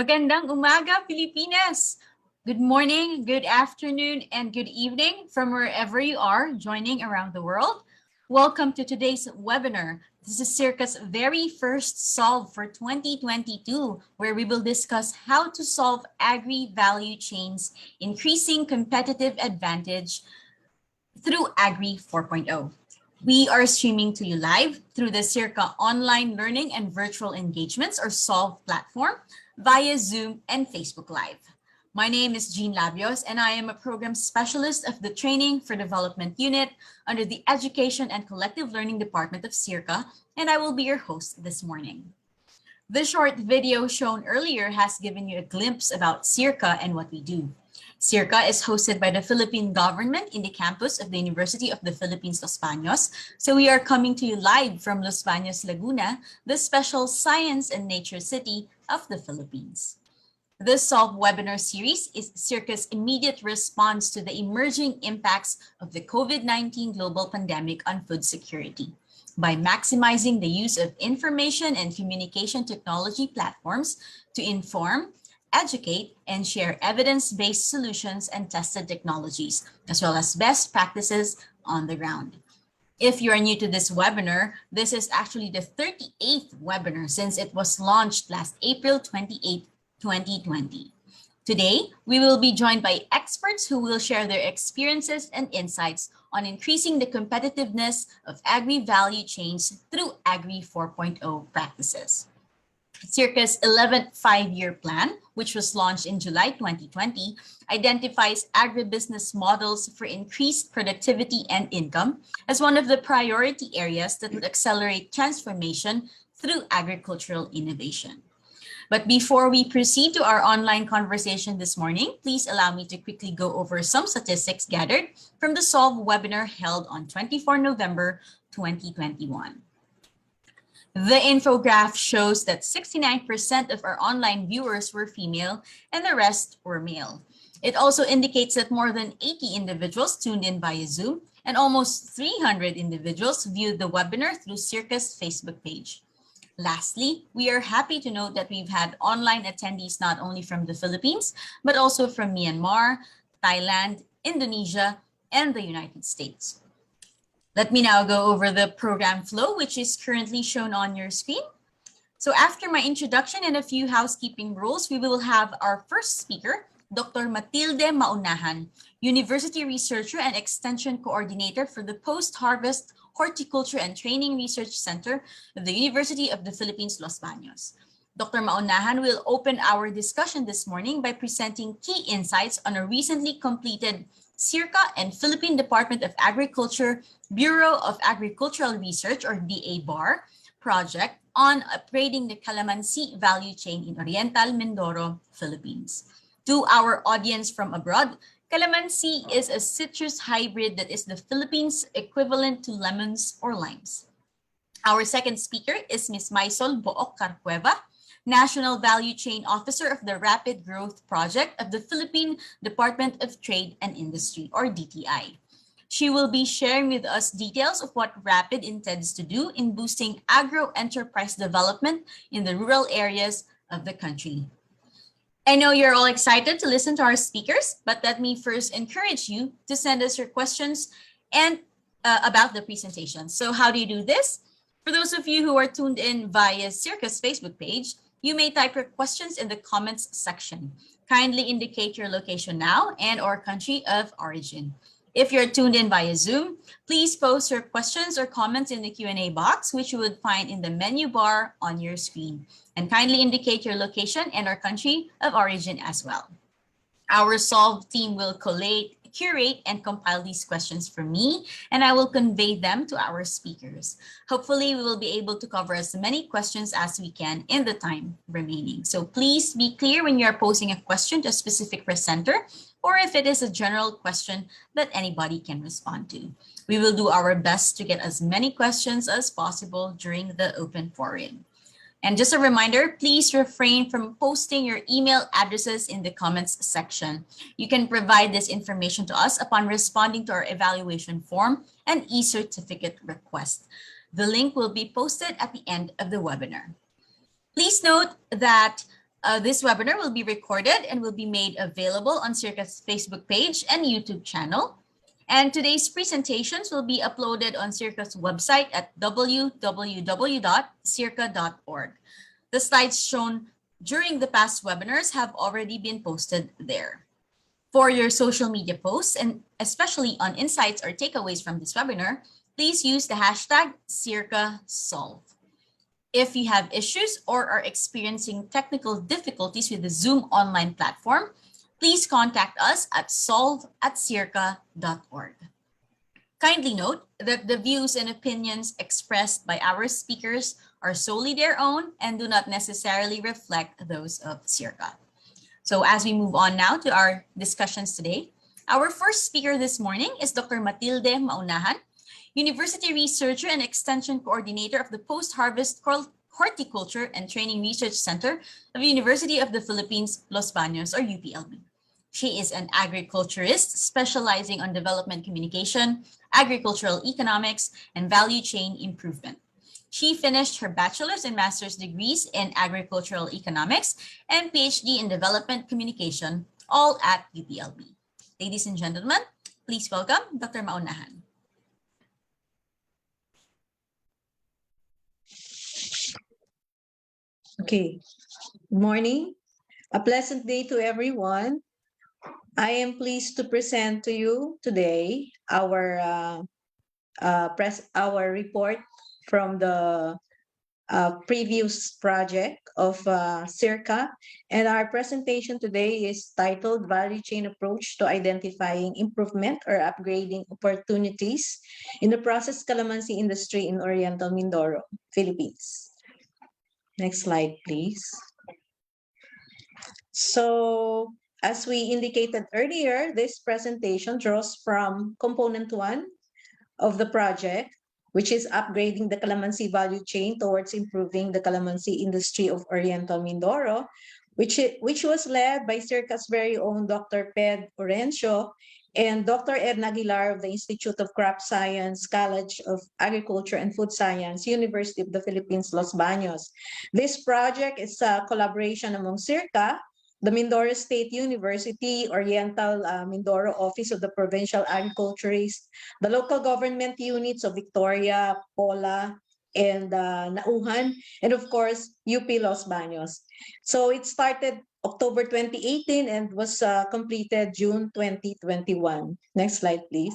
Magandang umaga, Pilipinas! Good morning, good afternoon, and good evening from wherever you are joining around the world. Welcome to today's webinar. This is Circa's very first Solve for 2022, where we will discuss how to solve agri-value chains, increasing competitive advantage through Agri 4.0. We are streaming to you live through the Circa Online Learning and Virtual Engagements, or SOLVE platform, via Zoom and Facebook Live. My name is Jean Labios, and I am a program specialist of the Training for Development Unit under the Education and Collective Learning Department of Circa, and I will be your host this morning. The short video shown earlier has given you a glimpse about Circa and what we do. Circa is hosted by the Philippine government in the campus of the University of the Philippines, Los Baños. So we are coming to you live from Los Baños, Laguna, the special science and nature city of the Philippines. This SOLVE webinar series is Circa's immediate response to the emerging impacts of the COVID-19 global pandemic on food security by maximizing the use of information and communication technology platforms to inform, educate, and share evidence-based solutions and tested technologies, as well as best practices on the ground. If you are new to this webinar, this is actually the 38th webinar since it was launched last April 28, 2020. Today, we will be joined by experts who will share their experiences and insights on increasing the competitiveness of agri-value chains through Agri 4.0 practices. Circa's 11th five-year plan, which was launched in July 2020, identifies agribusiness models for increased productivity and income as one of the priority areas that would accelerate transformation through agricultural innovation. But before we proceed to our online conversation this morning, please allow me to quickly go over some statistics gathered from the SOLVE webinar held on 24 November 2021. The infograph shows that 69% of our online viewers were female and the rest were male. It also indicates that more than 80 individuals tuned in via Zoom and almost 300 individuals viewed the webinar through Circa's Facebook page. Lastly, we are happy to note that we've had online attendees not only from the Philippines, but also from Myanmar, Thailand, Indonesia, and the United States. Let me now go over the program flow, which is currently shown on your screen. So after my introduction and a few housekeeping rules, we will have our first speaker, Dr. Matilde Maunahan, University Researcher and Extension Coordinator for the Post-Harvest Horticulture and Training Research Center of the University of the Philippines, Los Baños. Dr. Maunahan will open our discussion this morning by presenting key insights on a recently completed Circa and Philippine Department of Agriculture Bureau of Agricultural Research, or DA-BAR, project on upgrading the calamansi value chain in Oriental Mindoro, Philippines. To our audience from abroad, calamansi is a citrus hybrid that is the Philippines' equivalent to lemons or limes. Our second speaker is Ms. Maisol Book Carcueva, National Value Chain Officer of the Rapid Growth Project of the Philippine Department of Trade and Industry, or DTI. She will be sharing with us details of what RAPID intends to do in boosting agro-enterprise development in the rural areas of the country. I know you're all excited to listen to our speakers, but let me first encourage you to send us your questions and about the presentation. So how do you do this? For those of you who are tuned in via Circa's Facebook page, you may type your questions in the comments section. Kindly indicate your location now and or country of origin. If you're tuned in via Zoom, please post your questions or comments in the Q&A box, which you would find in the menu bar on your screen. And kindly indicate your location and or country of origin as well. Our SOLVE team will collate, curate, and compile these questions for me, and I will convey them to our speakers. Hopefully, we will be able to cover as many questions as we can in the time remaining. So please be clear when you are posing a question to a specific presenter, or if it is a general question that anybody can respond to. We will do our best to get as many questions as possible during the open forum. And just a reminder, please refrain from posting your email addresses in the comments section. You can provide this information to us upon responding to our evaluation form and e-certificate request. The link will be posted at the end of the webinar. Please note that This webinar will be recorded and will be made available on Circa's Facebook page and YouTube channel. And today's presentations will be uploaded on Circa's website at www.circa.org. The slides shown during the past webinars have already been posted there. For your social media posts, and especially on insights or takeaways from this webinar, please use the hashtag CircaSolve. If you have issues or are experiencing technical difficulties with the Zoom online platform, please contact us at solve@circa.org. Kindly note that the views and opinions expressed by our speakers are solely their own and do not necessarily reflect those of Circa. So as we move on now to our discussions today, our first speaker this morning is Dr. Matilde Maunahan, University Researcher and Extension Coordinator of the Post-Harvest Horticulture and Training Research Center of University of the Philippines, Los Baños, or UPLB. She is an agriculturist specializing on development communication, agricultural economics, and value chain improvement. She finished her bachelor's and master's degrees in agricultural economics and PhD in development communication, all at UPLB. Ladies and gentlemen, please welcome Dr. Maunahan. Okay, good morning. A pleasant day to everyone. I am pleased to present to you today our report from the previous project of Circa, and our presentation today is titled Value Chain Approach to Identifying Improvement or Upgrading Opportunities in the Processed Calamansi Industry in Oriental Mindoro, Philippines. Next slide, please. So, as we indicated earlier, this presentation draws from component 1 of the project, which is upgrading the calamansi value chain towards improving the calamansi industry of Oriental Mindoro, which was led by Circa's very own Dr. Ped Orencio and Dr. Edna Aguilar of the Institute of Crop Science, College of Agriculture and Food Science, University of the Philippines, Los Baños. This project is a collaboration among Circa, the Mindoro State University, Oriental Mindoro Office of the Provincial Agriculturist, the local government units of Victoria, Pola, and Nauhan, and of course, UP Los Baños. So it started October 2018 and was completed June 2021. Next slide, please.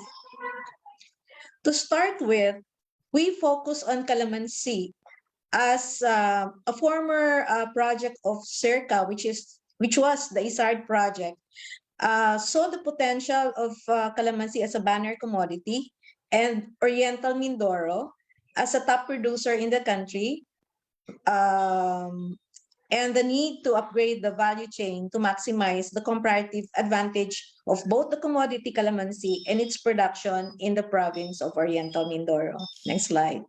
To start with, we focus on calamansi as a former project of Circa, which was the ISARD project, saw the potential of calamansi as a banner commodity and Oriental Mindoro as a top producer in the country, and the need to upgrade the value chain to maximize the comparative advantage of both the commodity calamansi and its production in the province of Oriental Mindoro. Next slide.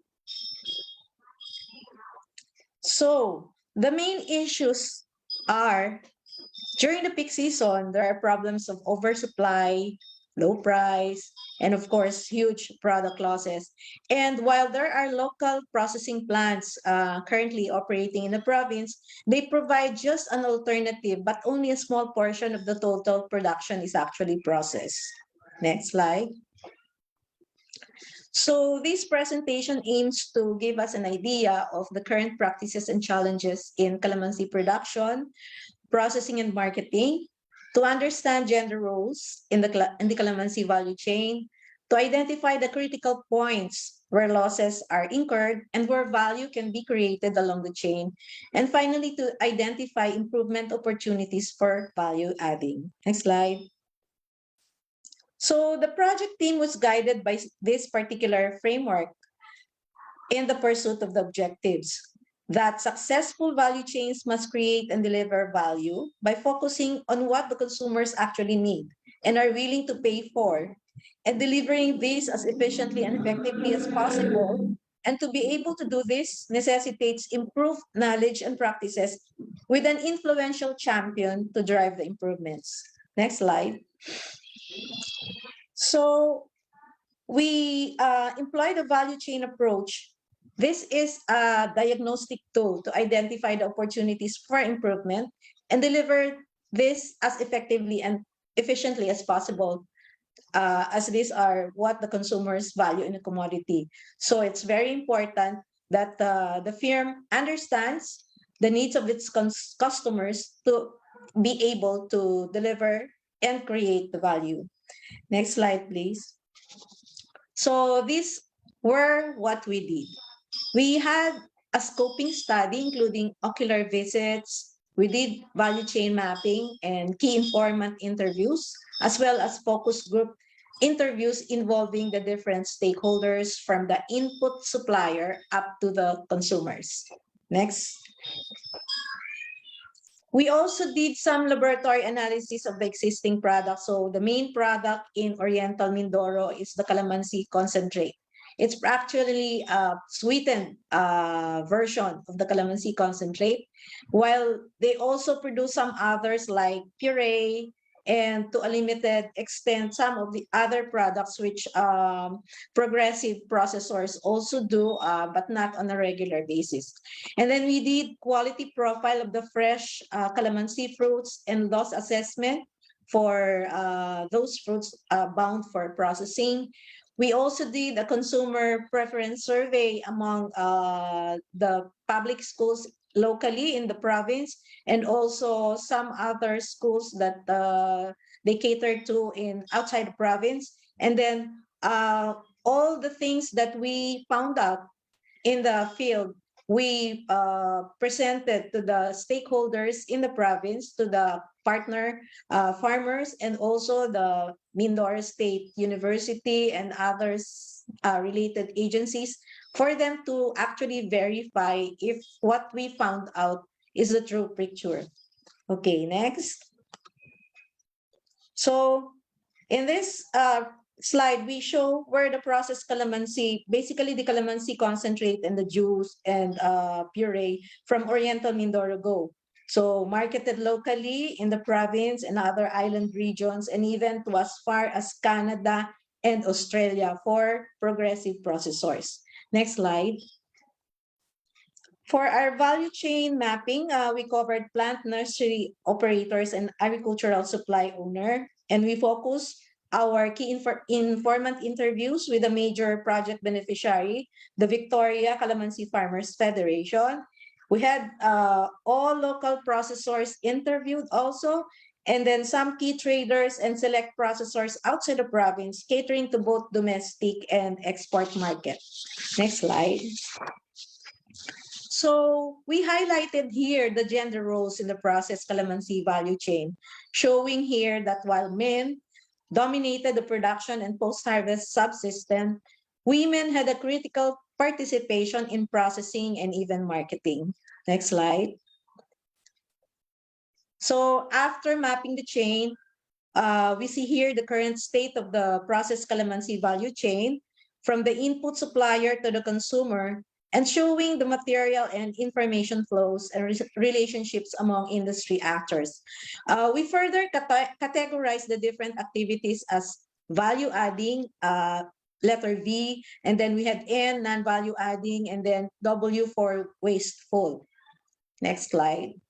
So the main issues are, during the peak season, there are problems of oversupply, low price, and of course, huge product losses. And while there are local processing plants currently operating in the province, they provide just an alternative, but only a small portion of the total production is actually processed. Next slide. So this presentation aims to give us an idea of the current practices and challenges in calamansi production, processing and marketing, to understand gender roles in the calamansi value chain, to identify the critical points where losses are incurred and where value can be created along the chain, and finally to identify improvement opportunities for value adding. Next slide. So the project team was guided by this particular framework in the pursuit of the objectives that successful value chains must create and deliver value by focusing on what the consumers actually need and are willing to pay for, and delivering this as efficiently and effectively as possible. And to be able to do this necessitates improved knowledge and practices with an influential champion to drive the improvements. Next slide. So we employ the value chain approach This is a diagnostic tool to identify the opportunities for improvement and deliver this as effectively and efficiently as possible, as these are what the consumers value in a commodity. So it's very important that the firm understands the needs of its customers to be able to deliver and create the value. Next slide, please. So these were what we did. We had a scoping study, including ocular visits. We did value chain mapping and key informant interviews, as well as focus group interviews involving the different stakeholders from the input supplier up to the consumers. Next. We also did some laboratory analysis of the existing product. So the main product in Oriental Mindoro is the calamansi concentrate. It's actually a sweetened version of the calamansi concentrate, while they also produce some others like puree, and to a limited extent, some of the other products which progressive processors also do, but not on a regular basis. And then we did quality profile of the fresh calamansi fruits and loss assessment for those fruits bound for processing. We also did a consumer preference survey among the public schools locally in the province, and also some other schools that they cater to in outside the province. And then all the things that we found out in the field, we presented to the stakeholders in the province, to the partner farmers, and also the Mindoro State University and others related agencies, for them to actually verify if what we found out is the true picture. Okay, next. So in this slide, we show where the processed calamansi, basically the calamansi concentrate and the juice and puree from Oriental Mindoro go. So marketed locally in the province and other island regions, and even to as far as Canada and Australia for progressive processors. Next slide. For our value chain mapping, we covered plant nursery operators and agricultural supply owner, and we focused our key informant interviews with a major project beneficiary, the Victoria Calamansi Farmers Federation. We had all local processors interviewed also, and then some key traders and select processors outside the province, catering to both domestic and export market. Next slide. So we highlighted here the gender roles in the processed calamansi value chain, showing here that while men dominated the production and post-harvest subsystem, women had a critical participation in processing and even marketing. Next slide. So after mapping the chain, we see here the current state of the processed calamansi value chain from the input supplier to the consumer, and showing the material and information flows and relationships among industry actors. We further categorize the different activities as value adding, letter V, and then we had N, non-value adding, and then W for wasteful. Next slide.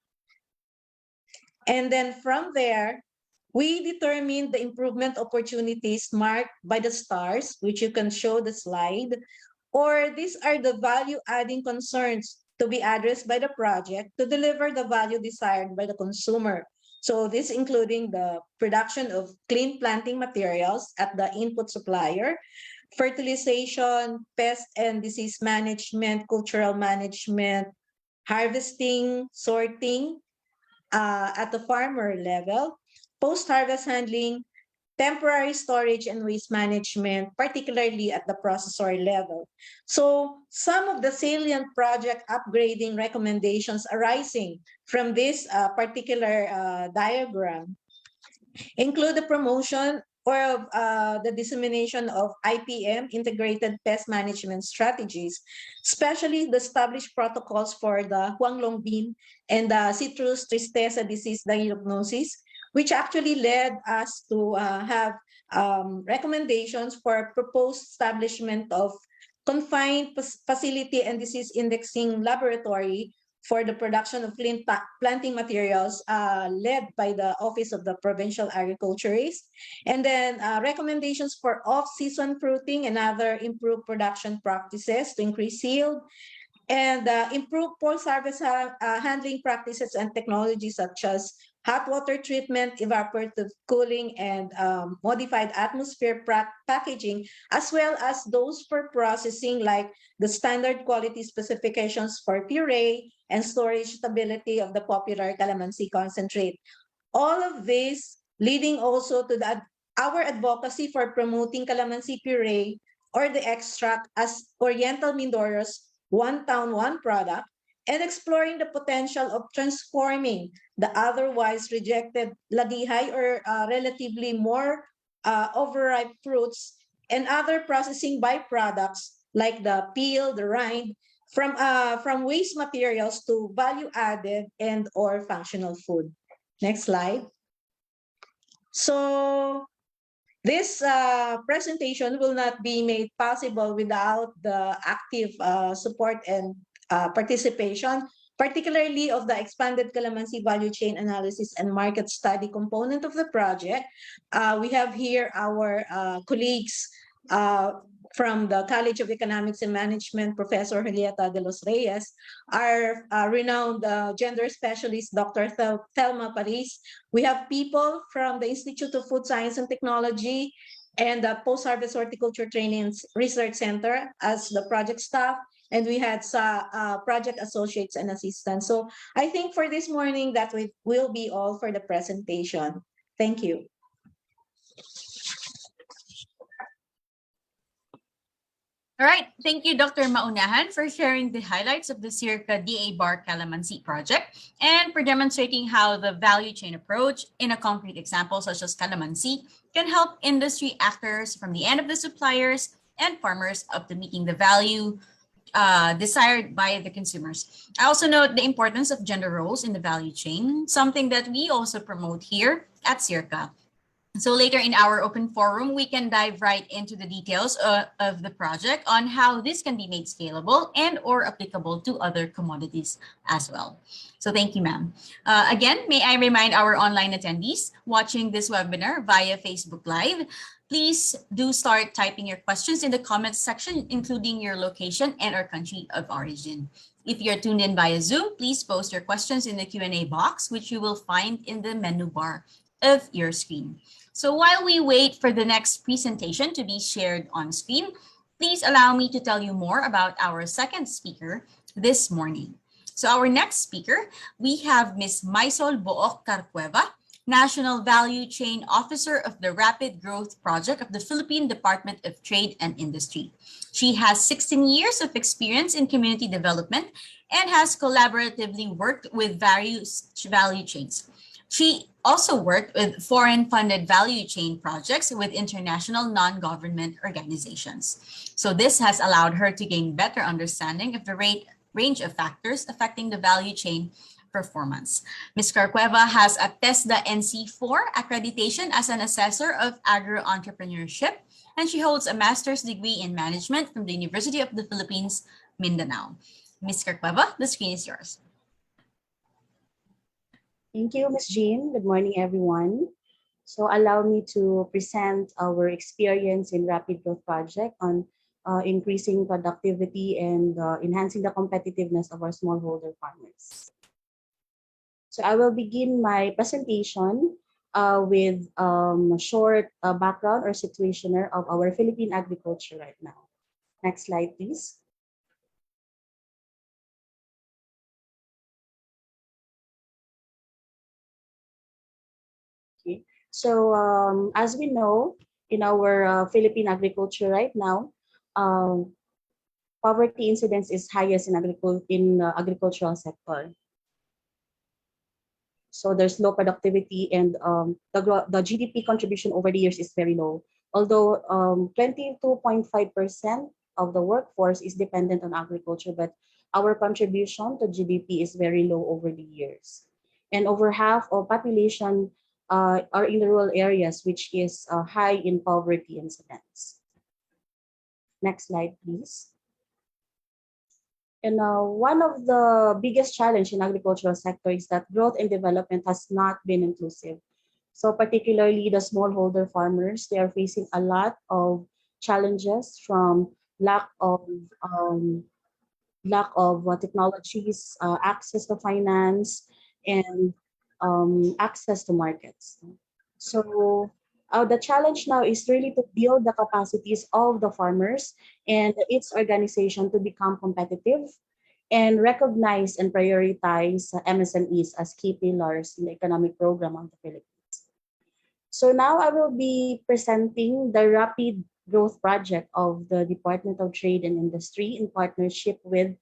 And then from there, we determined the improvement opportunities marked by the stars, which you can show the slide, or these are the value adding concerns to be addressed by the project to deliver the value desired by the consumer. So this including the production of clean planting materials at the input supplier, fertilization, pest and disease management, cultural management, harvesting, sorting at the farmer level, post-harvest handling, temporary storage and waste management, particularly at the processor level. So some of the salient project upgrading recommendations arising from this particular diagram include the promotion or the dissemination of IPM, integrated pest management strategies, especially the established protocols for the Huanglong bean and the citrus tristeza disease diagnosis, which actually led us to have recommendations for proposed establishment of confined facility and disease indexing laboratory for the production of clean planting materials led by the Office of the Provincial Agriculturist. And then recommendations for off-season fruiting and other improved production practices to increase yield, and improve post-harvest handling practices and technologies such as hot water treatment, evaporative cooling, and modified atmosphere packaging, as well as those for processing like the standard quality specifications for puree and storage stability of the popular calamansi concentrate. All of this leading also to our advocacy for promoting calamansi puree or the extract as Oriental Mindoro's one town, one product, and exploring the potential of transforming the otherwise rejected ladihay or relatively more overripe fruits and other processing byproducts like the peel, the rind, from waste materials to value added and or functional food. Next slide. So this presentation will not be made possible without the active support and participation, particularly of the expanded calamansi value chain analysis and market study component of the project. We have here our colleagues from the College of Economics and Management, Professor Julieta de los Reyes, our renowned gender specialist, Dr. Thelma Paris. We have people from the Institute of Food Science and Technology and the Post-Harvest Horticulture Training and Research Center as the project staff. And we had project associates and assistants. So I think for this morning, that will be all for the presentation. Thank you. All right, thank you, Dr. Maunahan, for sharing the highlights of the Circa DA Bar Calamansi project and for demonstrating how the value chain approach in a concrete example such as calamansi can help industry actors from the end of the suppliers and farmers up to meeting the value desired by the consumers. I also note the importance of gender roles in the value chain, something that we also promote here at Circa. So later in our open forum, we can dive right into the details of the project on how this can be made scalable and or applicable to other commodities as well. So thank you, ma'am. Again, may I remind our online attendees watching this webinar via Facebook Live, please do start typing your questions in the comments section, including your location and our country of origin. If you're tuned in via Zoom, please post your questions in the Q&A box, which you will find in the menu bar of your screen. So while we wait for the next presentation to be shared on screen, please allow me to tell you more about our second speaker this morning. So our next speaker, we have Ms. Maisol Book Carcueva, National Value Chain Officer of the Rapid Growth Project of the Philippine Department of Trade and Industry. She has 16 years of experience in community development and has collaboratively worked with various value chains. She also worked with foreign-funded value chain projects with international non-government organizations. So this has allowed her to gain better understanding of the range of factors affecting the value chain performance. Ms. Carcueva has a TESDA NC4 accreditation as an assessor of agro-entrepreneurship, and she holds a master's degree in management from the University of the Philippines, Mindanao. Ms. Carcueva, the screen is yours. Thank you, Ms. Jean. Good morning, everyone. So allow me to present our experience in Rapid Growth Project on increasing productivity and enhancing the competitiveness of our smallholder farmers. So I will begin my presentation with a short background or situationer of our Philippine agriculture right now. Next slide, please. Okay. So as we know, in our Philippine agriculture right now, poverty incidence is highest in agricultural sector. So there's low productivity and the GDP contribution over the years is very low. Although 22.5% of the workforce is dependent on agriculture, but our contribution to GDP is very low over the years. And over half of population are in the rural areas, which is high in poverty incidence. Next slide, please. And one of the biggest challenge in agricultural sector is that growth and development has not been inclusive. So particularly the smallholder farmers, they are facing a lot of challenges from lack of um, technologies, access to finance, and access to markets. So the challenge now is really to build the capacities of the farmers and its organization to become competitive and recognize and prioritize MSMEs as key pillars in the economic program of the Philippines. So now I will be presenting the Rapid Growth Project of the Department of Trade and Industry in partnership with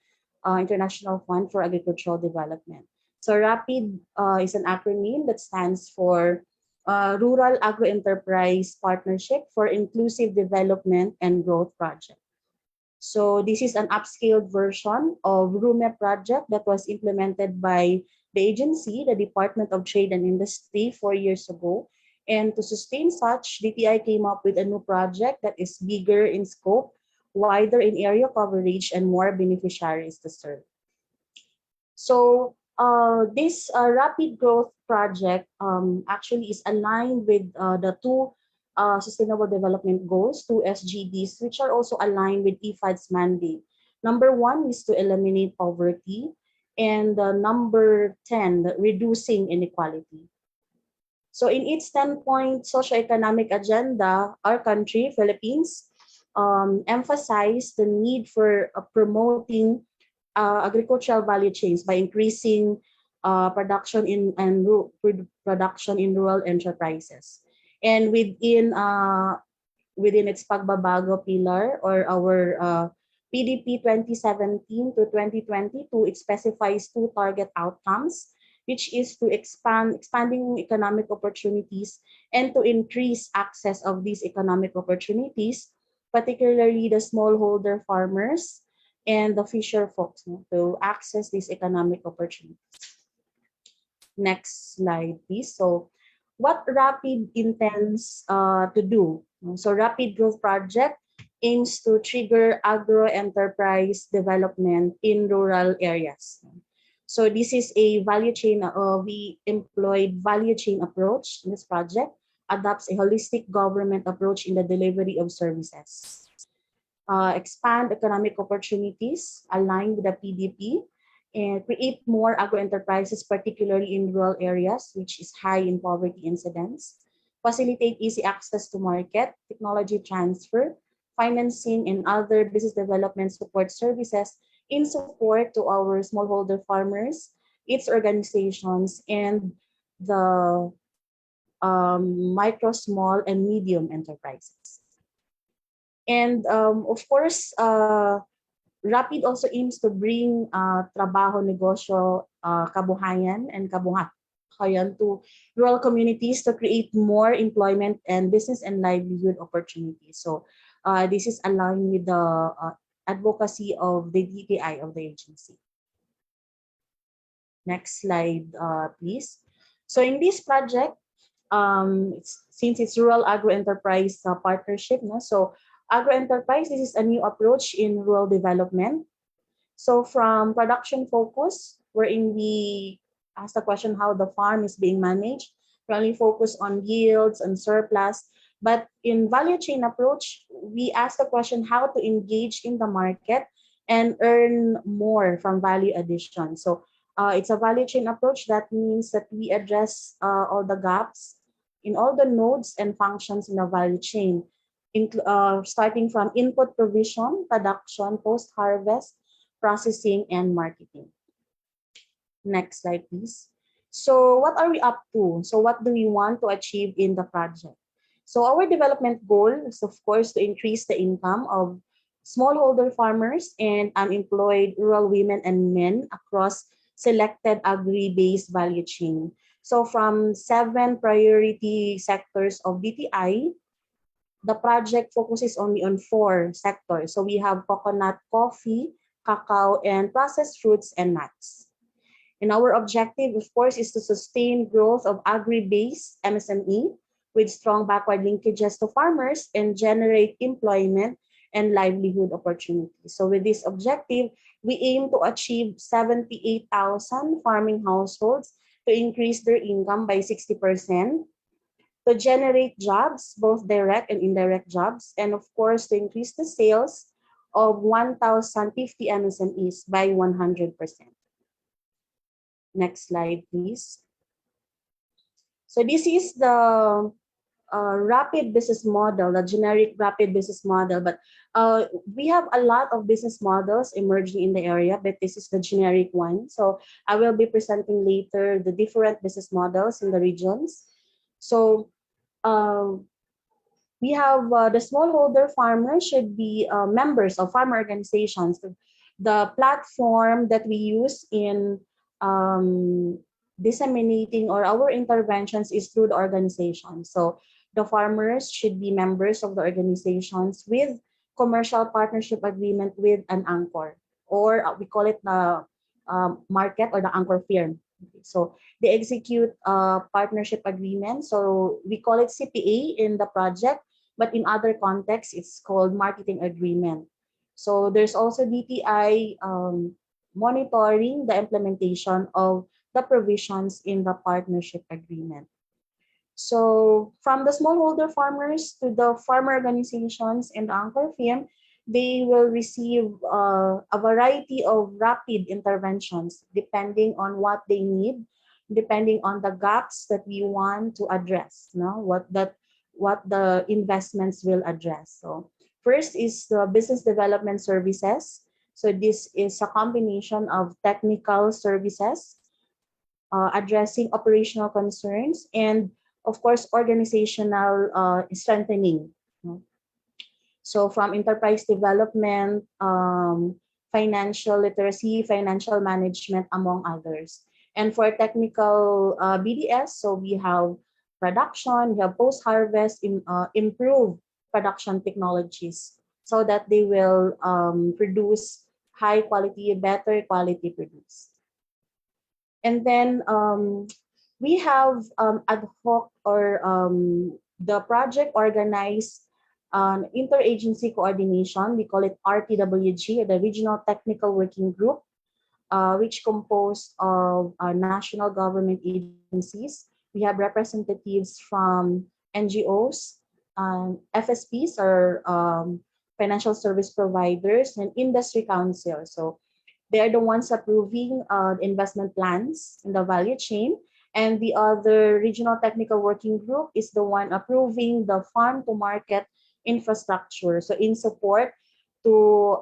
International Fund for Agricultural Development. So RAPID is an acronym that stands for Rural Agro-Enterprise Partnership for Inclusive Development and Growth Project. So this is an upscaled version of RUME project that was implemented by the agency, the Department of Trade and Industry, 4 years ago. And to sustain such, DTI came up with a new project that is bigger in scope, wider in area coverage, and more beneficiaries to serve. So this rapid growth project actually is aligned with the two Sustainable Development Goals, two SGDs, which are also aligned with IFAD's mandate. Number 1 is to eliminate poverty, and number 10, reducing inequality. So in its 10-point socioeconomic agenda, our country, Philippines, emphasized the need for promoting agricultural value chains by increasing production production in rural enterprises. And within its pagbabago pillar, or our PDP 2017 to 2022, it specifies 2 target outcomes, which is to expanding economic opportunities and to increase access of these economic opportunities, particularly the smallholder farmers and the fisher folks, to access these economic opportunities. Next slide, please. So what RAPID intends to do? So Rapid Growth Project aims to trigger agro-enterprise development in rural areas. So this is a value chain, we employed value chain approach in this project, adopts a holistic government approach in the delivery of services. Expand economic opportunities aligned with the PDP, and create more agro-enterprises, particularly in rural areas, which is high in poverty incidence. Facilitate easy access to market, technology transfer, financing, and other business development support services in support to our smallholder farmers, its organizations, and the micro, small, and medium enterprises. And of course, Rapid also aims to bring trabaho, negosyo, kabuhayan, and kabuhayan to rural communities to create more employment and business and livelihood opportunities. So this is aligned with the advocacy of the DTI of the agency. Next slide, please. So in this project, since it's rural agro-enterprise partnership, so agro-enterprise, this is a new approach in rural development. So from production focus, wherein we ask the question how the farm is being managed, we only focus on yields and surplus. But in value chain approach, we ask the question how to engage in the market and earn more from value addition. So it's a value chain approach. That means that we address all the gaps in all the nodes and functions in the value chain, starting from input provision, production, post-harvest, processing, and marketing. Next slide, please. So what are we up to? So what do we want to achieve in the project? So our development goal is, of course, to increase the income of smallholder farmers and unemployed rural women and men across selected agri-based value chain. So from 7 priority sectors of DTI, the project focuses only on 4 sectors. So we have coconut, coffee, cacao, and processed fruits and nuts. And our objective, of course, is to sustain growth of agri-based MSME with strong backward linkages to farmers and generate employment and livelihood opportunities. So with this objective, we aim to achieve 78,000 farming households to increase their income by 60%, to generate jobs, both direct and indirect jobs, and of course, to increase the sales of 1,050 MSMEs by 100%. Next slide, please. So this is the rapid business model, the generic rapid business model, but we have a lot of business models emerging in the area, but this is the generic one. So I will be presenting later the different business models in the regions. So we have the smallholder farmers should be members of farmer organizations. The platform that we use in disseminating or our interventions is through the organization. So the farmers should be members of the organizations with commercial partnership agreement with an anchor, or we call it the market or the anchor firm. So they execute a partnership agreement. So we call it CPA in the project, but in other contexts, it's called marketing agreement. So there's also DTI monitoring the implementation of the provisions in the partnership agreement. So from the smallholder farmers to the farmer organizations and the anchor firm, they will receive a variety of rapid interventions depending on what they need, depending on the gaps that we want to address, what the investments will address. So first is the business development services. So this is a combination of technical services, addressing operational concerns, and of course, organizational strengthening. So from enterprise development, financial literacy, financial management, among others. And for technical BDS, so we have production, we have post-harvest, improve production technologies so that they will produce high quality, better quality produce. And then we have ad hoc or the project organized interagency coordination. We call it RTWG, the Regional Technical Working Group, which composed of national government agencies. We have representatives from NGOs, FSPs or financial service providers, and industry council. So they are the ones approving investment plans in the value chain. And the other regional technical working group is the one approving the farm to market infrastructure. So in support to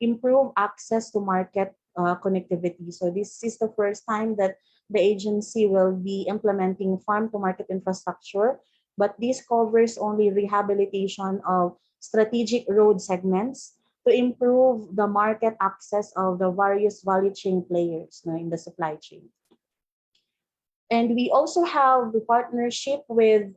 improve access to market connectivity. So this is the first time that the agency will be implementing farm to market infrastructure, but this covers only rehabilitation of strategic road segments to improve the market access of the various value chain players in the supply chain. And we also have the partnership with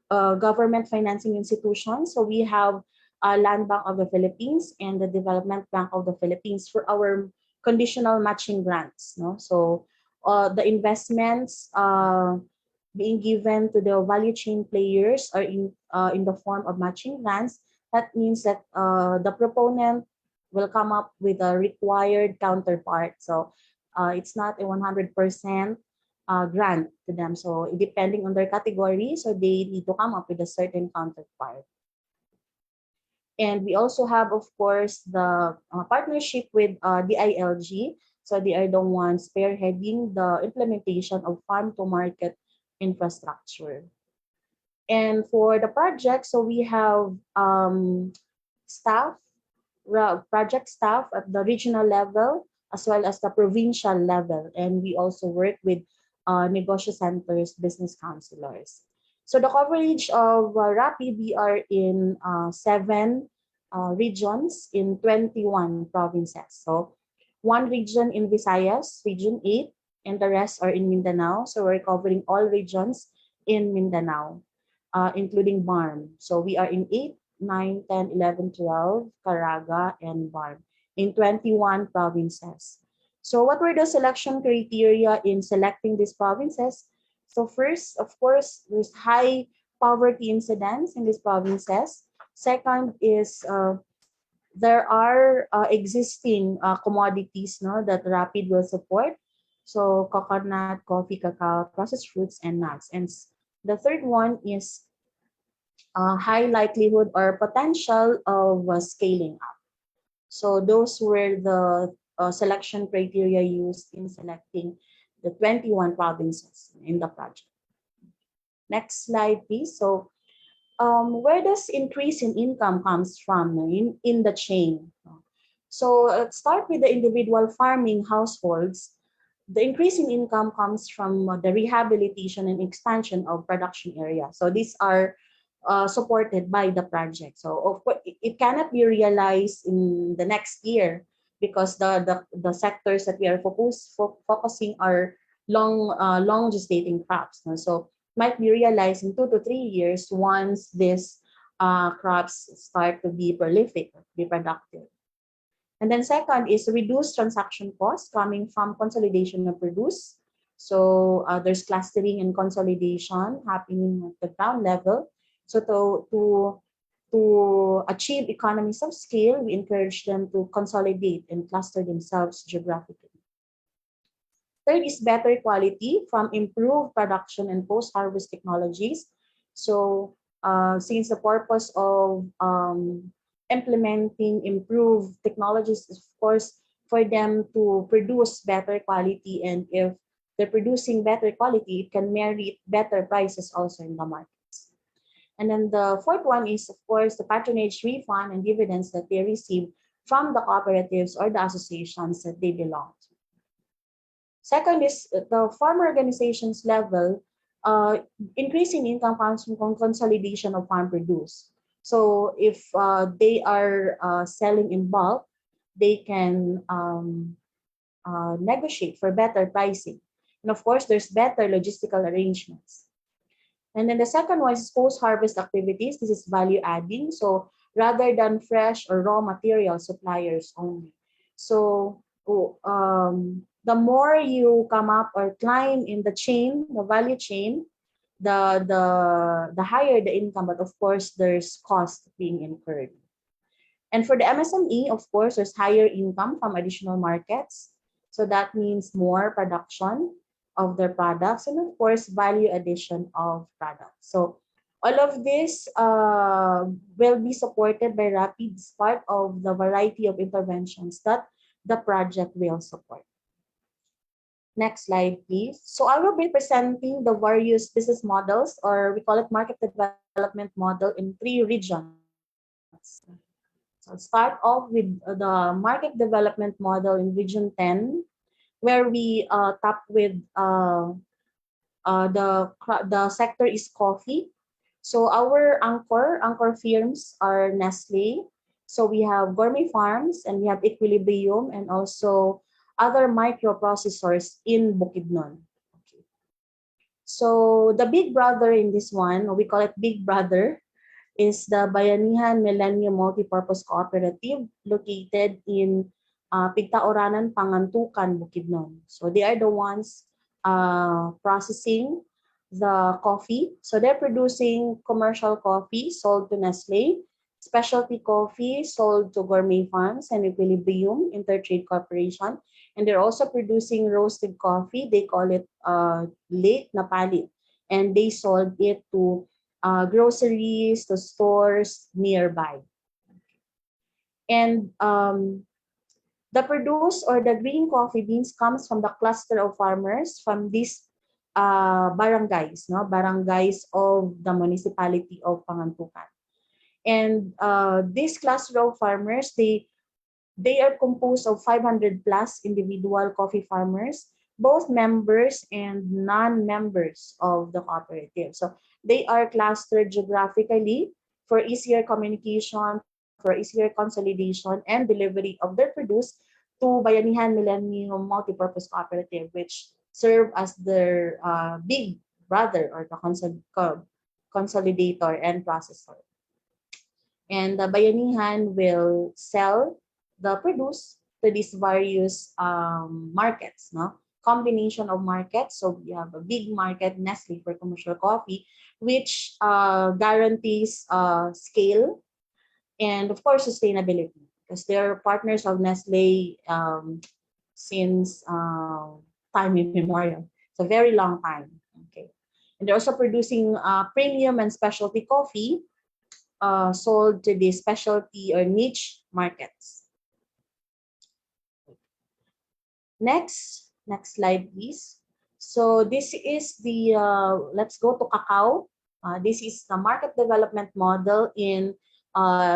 government financing institutions. So we have Land Bank of the Philippines and the Development Bank of the Philippines for our conditional matching grants. So the investments being given to the value chain players are in the form of matching grants. That means that the proponent will come up with a required counterpart. So it's not a 100% grant to them. So depending on their category, so they need to come up with a certain counterpart. And we also have, of course, the partnership with DILG. So they are the ones spearheading the implementation of farm to market infrastructure. And for the project, so we have project staff at the regional level as well as the provincial level. And we also work with negosyo centers, business counselors. So the coverage of RAPID, we are in 7 regions in 21 provinces. So 1 region in Visayas, region 8, and the rest are in Mindanao. So we're covering all regions in Mindanao, including BARM. So we are in 8, 9, 10, 11, 12, Caraga, and BARM in 21 provinces. So what were the selection criteria in selecting these provinces? So first, of course, there's high poverty incidence in these provinces. Second is there are existing commodities, no, that Rapid will support. So coconut, coffee, cacao, processed fruits, and nuts. And the third one is high likelihood or potential of scaling up. So those were the selection criteria used in selecting the 21 provinces in the project. Next slide, please. So where does increase in income comes from in the chain? So let's start with the individual farming households. The increase in income comes from the rehabilitation and expansion of production areas. So these are supported by the project. So of course, it cannot be realized in the next year because the sectors that we are focusing are long gestating crops. No? So might be realized in 2 to 3 years once these crops start to be prolific, be productive. And then second is reduced transaction costs coming from consolidation of produce. So there's clustering and consolidation happening at the ground level. So to achieve economies of scale, we encourage them to consolidate and cluster themselves geographically. Third is better quality from improved production and post-harvest technologies. So since the purpose of implementing improved technologies is, of course, for them to produce better quality, and if they're producing better quality, it can merit better prices also in the markets. And then the fourth one is, of course, the patronage refund and dividends that they receive from the cooperatives or the associations that they belong to. Second is the farm organizations level, increasing income comes from consolidation of farm produce. So if they are selling in bulk, they can negotiate for better pricing. And of course, there's better logistical arrangements. And then the second one is post-harvest activities. This is value adding. So rather than fresh or raw material suppliers only. So the more you come up or climb in the chain, the value chain, the higher the income, but of course there's cost being incurred. And for the MSME, of course, there's higher income from additional markets. So that means more production of their products and of course value addition of products. So all of this will be supported by Rapid as part of the variety of interventions that the project will support. Next slide, please. So I will be presenting the various business models, or we call it market development model, in 3 regions. So I'll start off with the market development model in Region 10, where we tap with the sector is coffee. So our anchor firms are Nestle. So we have Gourmet Farms and we have Equilibrium and also other microprocessors in Bukidnon. Okay. So the big brother in this one, we call it Big Brother, is the Bayanihan Millennium Multipurpose Cooperative located in Pigtaoranan, Pangantukan, Bukidnon. So they are the ones processing the coffee. So they're producing commercial coffee sold to Nestle, specialty coffee sold to Gourmet Farms and Equilibrium Intertrade Corporation. And they're also producing roasted coffee. They call it late na palit. And they sold it to groceries, to stores nearby. And the produce or the green coffee beans comes from the cluster of farmers from these barangays, no? Barangays of the municipality of Pangantukan. And this cluster of farmers, they are composed of 500 plus individual coffee farmers, both members and non-members of the cooperative. So they are clustered geographically for easier communication, for easier consolidation and delivery of their produce to Bayanihan Millennium Multipurpose Cooperative, which serve as their big brother or the consolidator and processor. And the Bayanihan will sell the produce to these various markets, no? Combination of markets. So we have a big market, Nestle for commercial coffee, which guarantees scale and of course, sustainability, because they're partners of Nestle since time immemorial. It's a very long time. Okay, and they're also producing premium and specialty coffee sold to the specialty or niche markets. Next slide, please. So this is the, let's go to cacao. This is the market development model in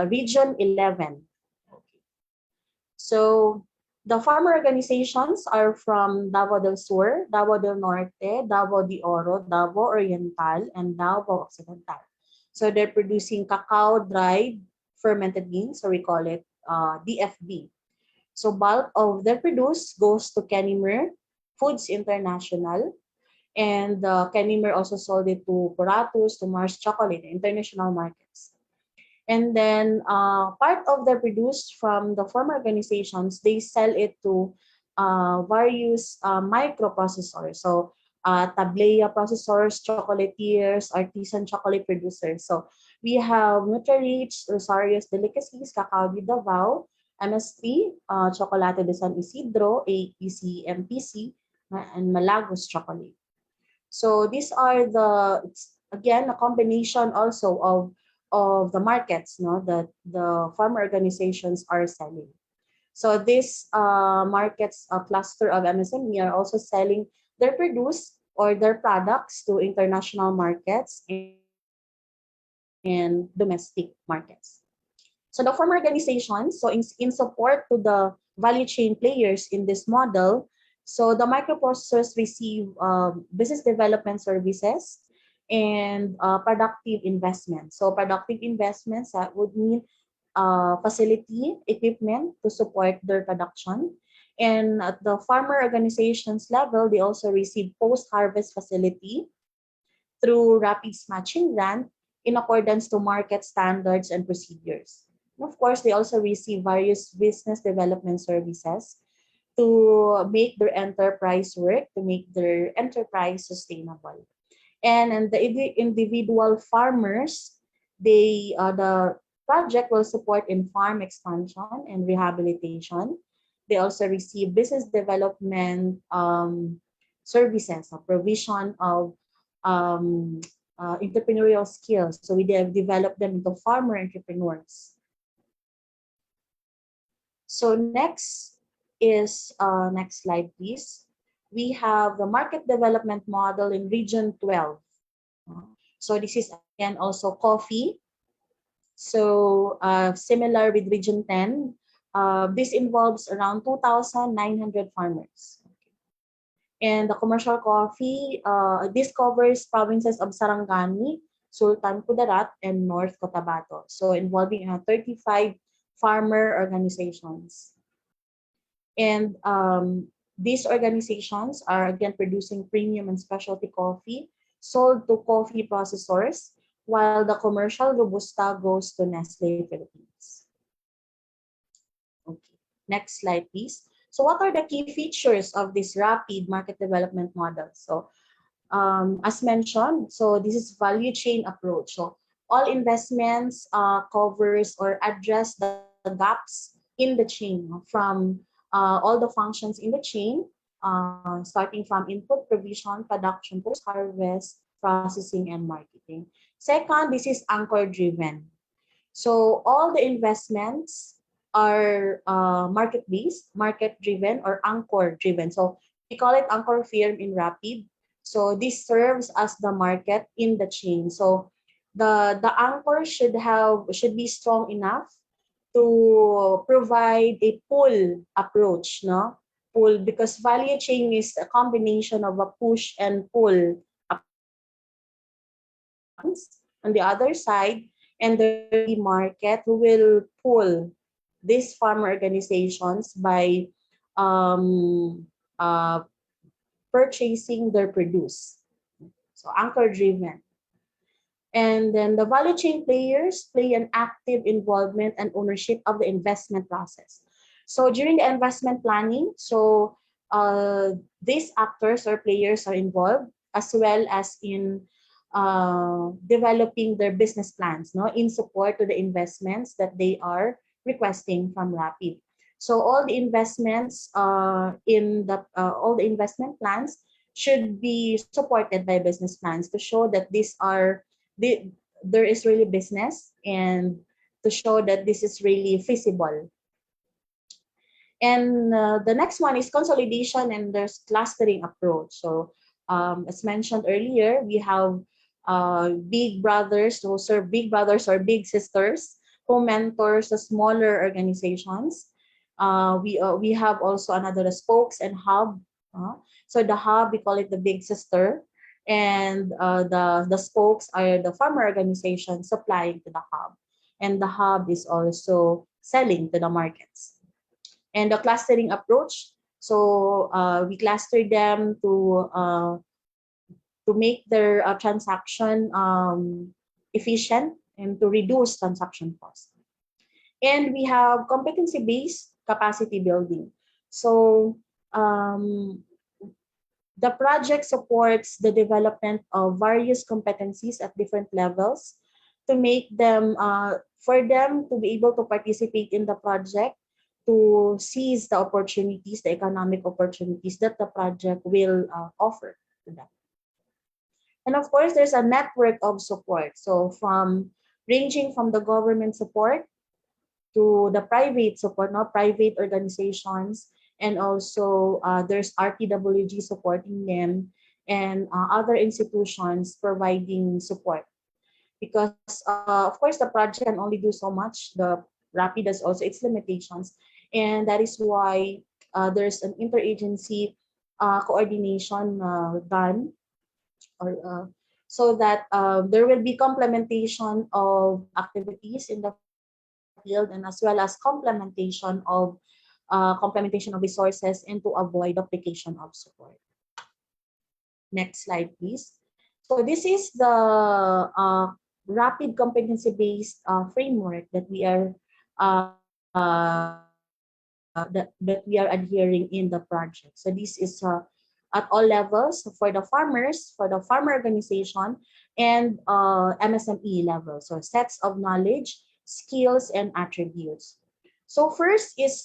region 11. Okay. So the farmer organizations are from Davao del Sur, Davao del Norte, Davao de Oro, Davao Oriental, and Davao Occidental. So they're producing cacao dried fermented beans, so we call it DFB. So bulk of their produce goes to Kennymer Foods International, and Kennymer also sold it to Puratus, to Mars Chocolate, international markets. And then part of their produce from the farm organizations, they sell it to various microprocessors. So Tablea processors, chocolatiers, artisan chocolate producers. So we have Nutri-Rich, Rosario's Delicacies, Cacao de Davao, MSP, Chocolate de San Isidro, AEC, MPC, and Malagos Chocolate. So these are it's again a combination also of the markets, no, that the farmer organizations are selling. So this markets cluster of MSME are also selling their produce or their products to international markets and domestic markets. So the farm organizations, so in support to the value chain players in this model, so the microprocessors receive business development services and productive investments. So productive investments, that would mean facility, equipment to support their production. And at the farmer organizations level, they also receive post-harvest facility through RAPID's matching grant in accordance to market standards and procedures. And of course, they also receive various business development services to make their enterprise work, to make their enterprise sustainable. And the individual farmers, the project will support in farm expansion and rehabilitation. They also receive business development services, a provision of entrepreneurial skills. So we have developed them into farmer entrepreneurs. So next slide, please. We have the market development model in region 12. So this is again also coffee. So similar with region 10, this involves around 2,900 farmers. And the commercial coffee, this covers provinces of Sarangani, Sultan Kudarat, and North Cotabato. So involving 35 farmer organizations. And these organizations are again producing premium and specialty coffee sold to coffee processors, while the commercial Robusta goes to Nestle Philippines. Okay, next slide, please. So what are the key features of this rapid market development model? So as mentioned, so this is value chain approach. So all investments covers or address the gaps in the chain from all the functions in the chain, starting from input, provision, production, post-harvest, processing, and marketing. Second, this is anchor-driven. So all the investments are market-based, market-driven, or anchor-driven. So we call it anchor firm in Rapid. So this serves as the market in the chain. So the anchor should be strong enough to provide a pull approach, no? Pull, because value chain is a combination of a push and pull on the other side, and the market who will pull these farmer organizations by purchasing their produce. So anchor driven. And then the value chain players play an active involvement and ownership of the investment process. So during the investment planning, so these actors or players are involved, as well as in developing their business plans, no, in support to the investments that they are requesting from Rapid. So all the investments all the investment plans should be supported by business plans to show that there is really business, and to show that this is really feasible. And the next one is consolidation, and there's clustering approach. So as mentioned earlier, we have big brothers who serve big brothers or big sisters who mentors the smaller organizations. We have also another spokes and hub. So the hub, we call it the big sister, and the spokes are the farmer organizations supplying to the hub, and the hub is also selling to the markets. And the clustering approach, so we cluster them to make their transaction efficient and to reduce transaction costs. And we have competency-based capacity building. So the project supports the development of various competencies at different levels to make them, for them to be able to participate in the project, to seize the opportunities, the economic opportunities that the project will offer to them. And of course, there's a network of support. So ranging from the government support to the private support, private organizations, and also there's RTWG supporting them, and other institutions providing support. Because of course, the project can only do so much. The Rapid has also its limitations, and that is why there's an interagency coordination done, or so that there will be complementation of activities in the field, and as well as complementation of resources, and to avoid duplication of support. Next slide, please. So this is the Rapid competency-based framework that we are that we are adhering in the project. So this is at all levels for the farmers, for the farmer organization, and MSME level. So sets of knowledge, skills, and attributes. So first is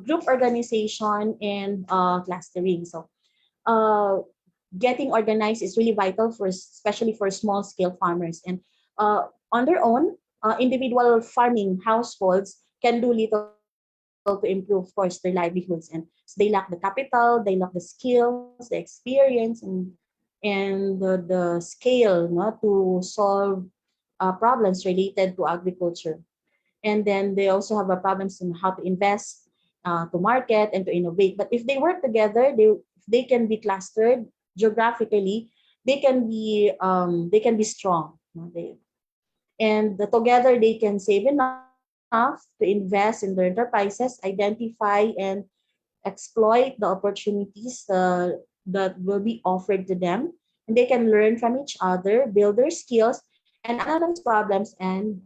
group organization and clustering. So getting organized is really vital especially for small scale farmers. And on their own, individual farming households can do little to improve, of course, their livelihoods, and they lack the capital, they lack the skills, the experience, and the scale, to solve problems related to agriculture. And then they also have problems in how to invest, to market, and to innovate. But if they work together, they can be clustered geographically. They can be strong. And together they can save enough to invest in their enterprises, identify and exploit the opportunities that will be offered to them, and they can learn from each other, build their skills, and analyze problems, and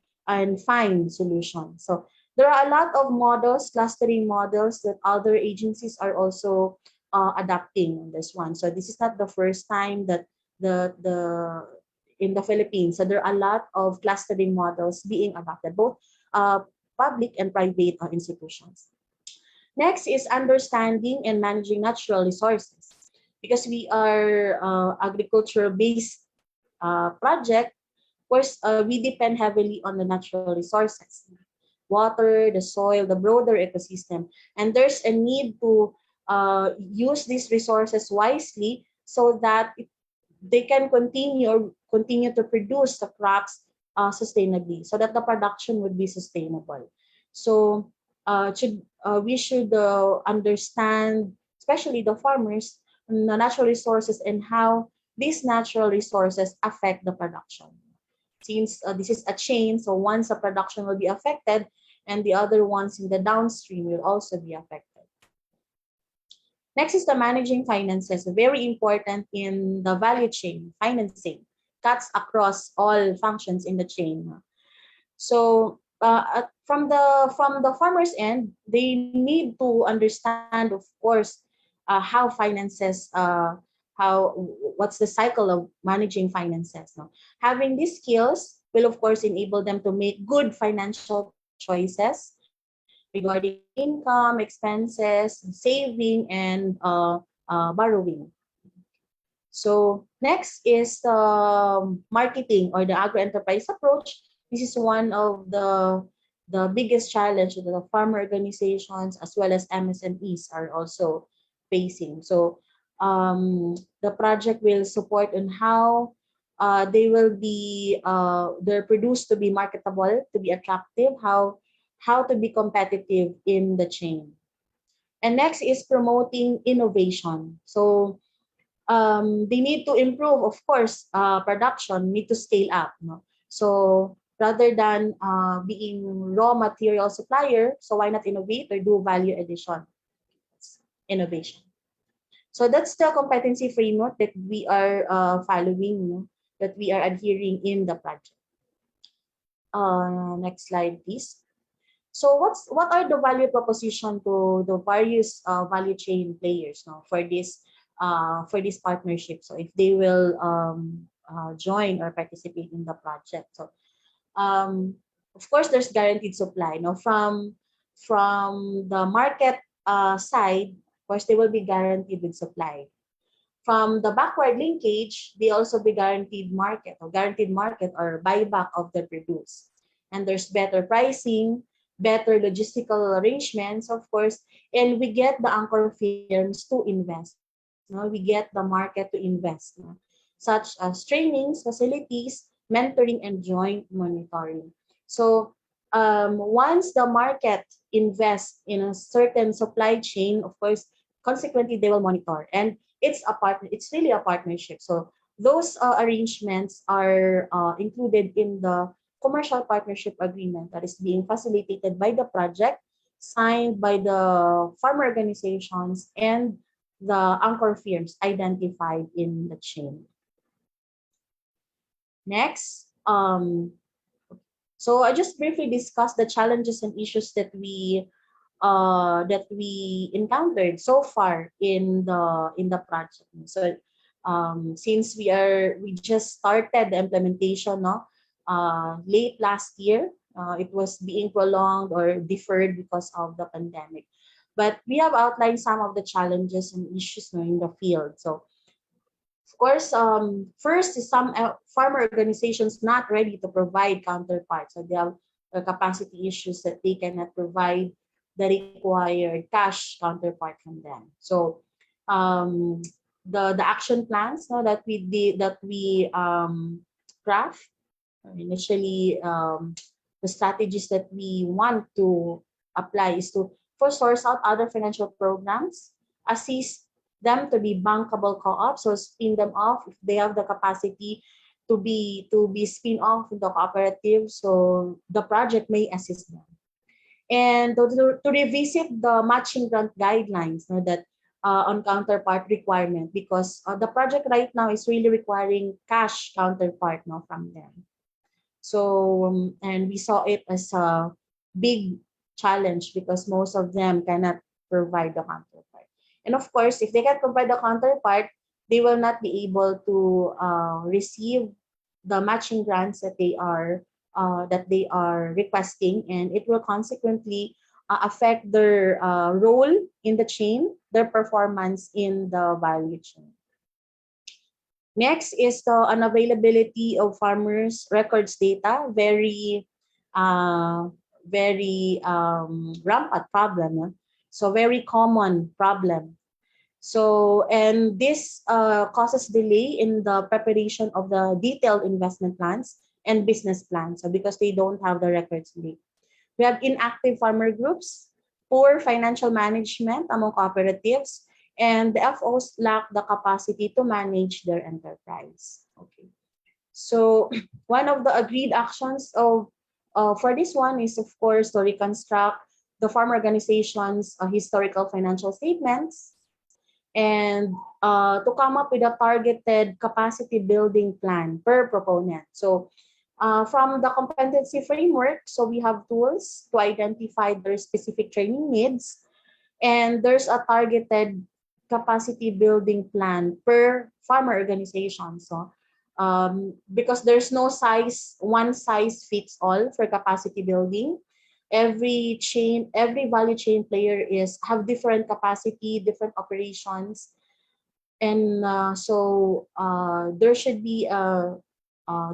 find solutions. So there are a lot of models, clustering models, that other agencies are also adapting on this one. So this is not the first time that in the Philippines. So there are a lot of clustering models being adopted, both public and private institutions. Next is understanding and managing natural resources. Because we are agriculture-based project, of course, we depend heavily on the natural resources, water, the soil, the broader ecosystem. And there's a need to use these resources wisely so that they can continue to produce the crops sustainably, so that the production would be sustainable. So we should understand, especially the farmers, the natural resources and how these natural resources affect the production. Since this is a chain, so once the production will be affected, and the other ones in the downstream will also be affected. Next is the managing finances, very important in the value chain. Financing cuts across all functions in the chain. So from the farmers' end, they need to understand, of course, how finances what's the cycle of managing finances. No? Having these skills will of course enable them to make good financial choices regarding income, expenses, saving, and borrowing. So next is the marketing or the agro-enterprise approach. This is one of the biggest challenge that the farmer organizations as well as MSMEs are also facing. So the project will support on how they will be their produce to be marketable, to be attractive, how to be competitive in the chain. And next is promoting innovation. So they need to improve, of course, production, need to scale up. No? So rather than being raw material supplier, so why not innovate or do value addition? Innovation. So that's the competency framework that we are following, no? That we are adhering in the project. Next slide, please. So what are the value proposition to the various value chain players, no, for this partnership? So if they will join or participate in the project, so of course there's guaranteed supply. No, from the market side, of course they will be guaranteed with supply. From the backward linkage, they also be guaranteed market or buyback of the produce. And there's better pricing, better logistical arrangements, of course, and we get the anchor firms to invest. No? We get the market to invest, no? Such as trainings, facilities, mentoring, and joint monitoring. So once the market invests in a certain supply chain, of course, consequently they will monitor. And it's really a partnership. So those arrangements are included in the commercial partnership agreement that is being facilitated by the project, signed by the farmer organizations and the anchor firms identified in the chain. Next, so I just briefly discussed the challenges and issues that we encountered so far in the project. So since we just started the implementation, no, late last year, it was being prolonged or deferred because of the pandemic. But we have outlined some of the challenges and issues, no, in the field. So of course, first is some farmer organizations not ready to provide counterparts. So they have capacity issues that they cannot provide the required cash counterpart from them. So the action plans, no, that we craft initially, the strategies that we want to apply is to first source out other financial programs, assist them to be bankable co-ops, so spin them off if they have the capacity to be spin off into cooperative, so the project may assist them. And to revisit the matching grant guidelines, no, that on counterpart requirement, because the project right now is really requiring cash counterpart, no, from them. So and we saw it as a big challenge because most of them cannot provide the counterpart. And of course, if they can provide the counterpart, they will not be able to receive the matching grants that they are requesting, and it will consequently affect their role in the chain, their performance in the value chain. Next is the unavailability of farmers' records data, very rampant problem. So very common problem. So, and this causes delay in the preparation of the detailed investment plans and business plans, so because they don't have the records today. We have inactive farmer groups, poor financial management among cooperatives, and the FOs lack the capacity to manage their enterprise. Okay. So one of the agreed actions for this one is, of course, to reconstruct the farm organization's historical financial statements and to come up with a targeted capacity building plan per proponent. So from the competency framework, so we have tools to identify their specific training needs, and there's a targeted capacity building plan per farmer organization. So because there's no one size fits all for capacity building. Every value chain player have different capacity, different operations, and there should be a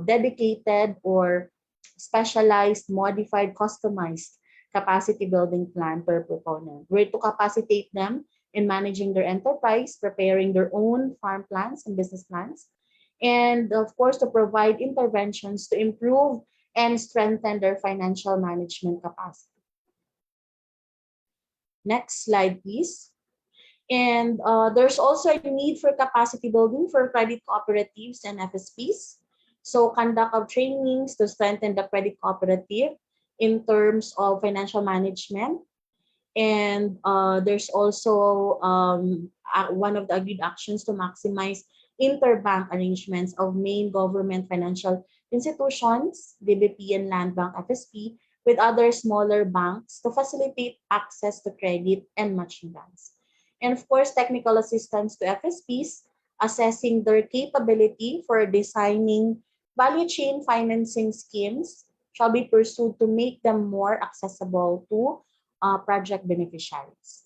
dedicated or specialized, modified, customized capacity building plan per proponent, where to capacitate them in managing their enterprise, preparing their own farm plans and business plans, and of course to provide interventions to improve and strengthen their financial management capacity. Next slide, please. And there's also a need for capacity building for credit cooperatives and FSPs. So conduct of trainings to strengthen the credit cooperative in terms of financial management. And there's also one of the agreed actions to maximize interbank arrangements of main government financial institutions, DBP and Land Bank FSP, with other smaller banks to facilitate access to credit and matching grants. And of course, technical assistance to FSPs, assessing their capability for designing value chain financing schemes shall be pursued to make them more accessible to project beneficiaries.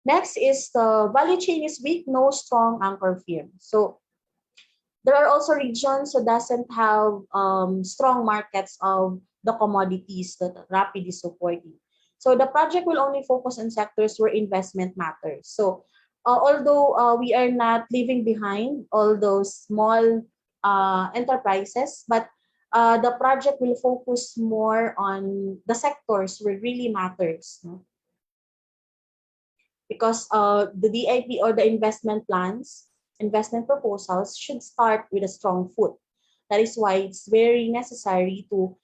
Next is the value chain is weak, no strong anchor firm. So there are also regions that doesn't have strong markets of the commodities that Rapid is supporting. So the project will only focus on sectors where investment matters. So although we are not leaving behind all those small enterprises, but the project will focus more on the sectors where it really matters. No? Because the DIP or the investment plans, investment proposals should start with a strong foot. That is why it's very necessary to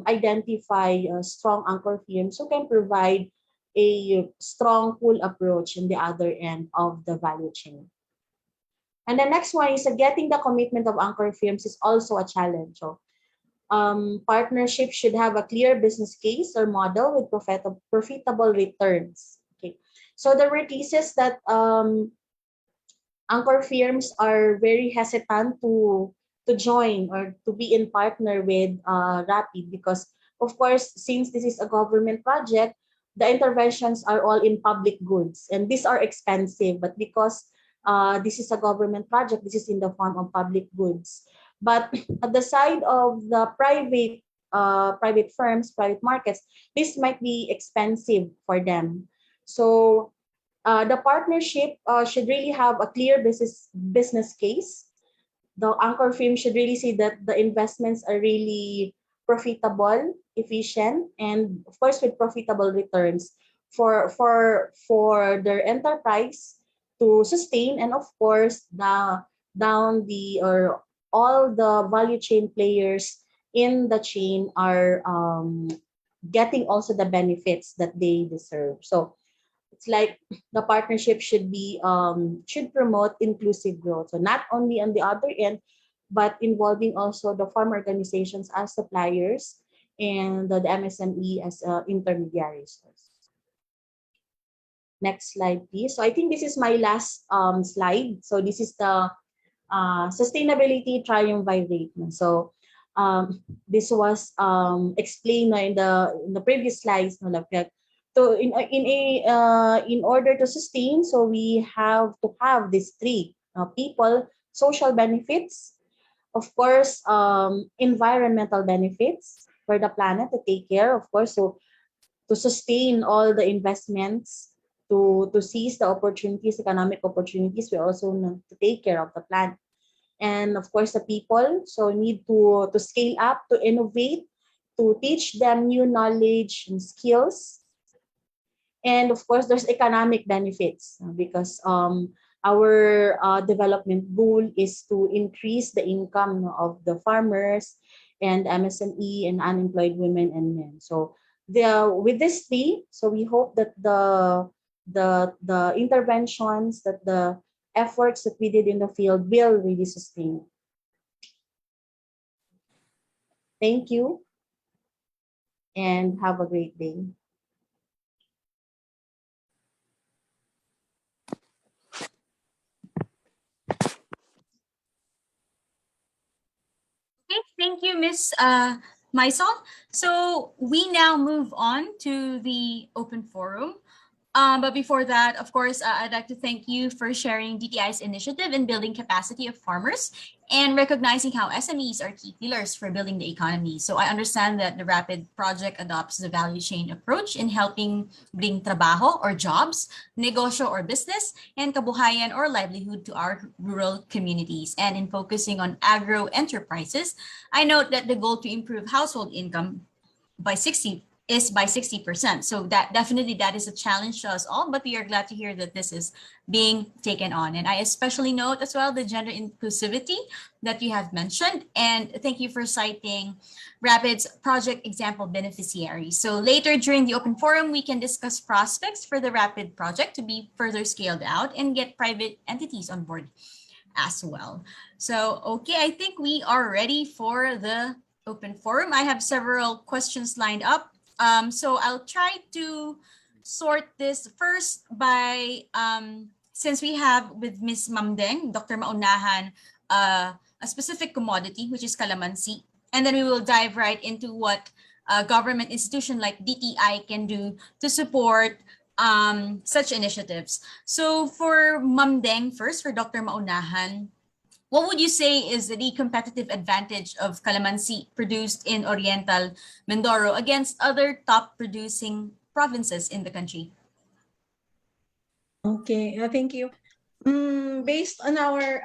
identify strong anchor firms who can provide a strong pull approach in the other end of the value chain. And the next one is getting the commitment of anchor firms is also a challenge. So, partnership should have a clear business case or model with profitable returns. Okay, so there were cases that anchor firms are very hesitant to join or to be in partner with Rapid because, of course, since this is a government project, the interventions are all in public goods and these are expensive. But because this is a government project, this is in the form of public goods. But at the side of the private firms, private markets, this might be expensive for them. So the partnership should really have a clear business case. The anchor firm should really see that the investments are really profitable, efficient, and of course with profitable returns for their enterprise to sustain, and of course all the value chain players in the chain are getting also the benefits that they deserve. So it's like the partnership should promote inclusive growth. So not only on the other end, but involving also the farm organizations as suppliers and the MSME as intermediaries. Next slide, please. So I think this is my last slide. So this is the sustainability triumvirate. So this was explained in the previous slides. So in order to sustain, so we have to have these three: people, social benefits, of course, environmental benefits for the planet to take care, of course, so to sustain all the investments, to seize the opportunities, economic opportunities, we also need to take care of the planet. And of course, the people, so need to scale up, to innovate, to teach them new knowledge and skills. And of course, there's economic benefits because our development goal is to increase the income of the farmers and MSME and unemployed women and men. So with this three, so we hope that the interventions, that the efforts that we did in the field will really sustain. Thank you and have a great day. Okay, thank you, Miss Maisel. So we now move on to the open forum. But before that, of course, I'd like to thank you for sharing DTI's initiative in building capacity of farmers and recognizing how SMEs are key pillars for building the economy. So I understand that the Rapid project adopts the value chain approach in helping bring trabajo or jobs, negosyo or business, and kabuhayan or livelihood to our rural communities. And in focusing on agro enterprises, I note that the goal to improve household income by 60%. So that definitely that is a challenge to us all, but we are glad to hear that this is being taken on. And I especially note as well the gender inclusivity that you have mentioned. And thank you for citing Rapid's project example beneficiaries. So later during the open forum, we can discuss prospects for the Rapid project to be further scaled out and get private entities on board as well. So, okay, I think we are ready for the open forum. I have several questions lined up. So I'll try to sort this first by, since we have with Ms. Mamdeng, Dr. Maunahan, a specific commodity, which is calamansi. And then we will dive right into what a government institution like DTI can do to support such initiatives. So for Mamdeng first, for Dr. Maunahan, what would you say is the competitive advantage of calamansi produced in Oriental Mindoro against other top producing provinces in the country? Okay, thank you. Based on our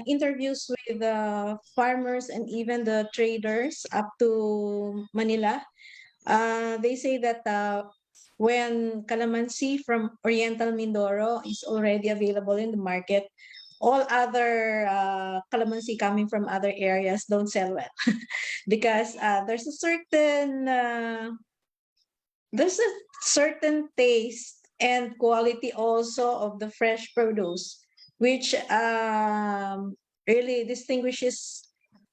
interviews with the farmers and even the traders up to Manila, they say that when calamansi from Oriental Mindoro is already available in the market, all other calamansi coming from other areas don't sell well because there's a certain taste and quality also of the fresh produce, which really distinguishes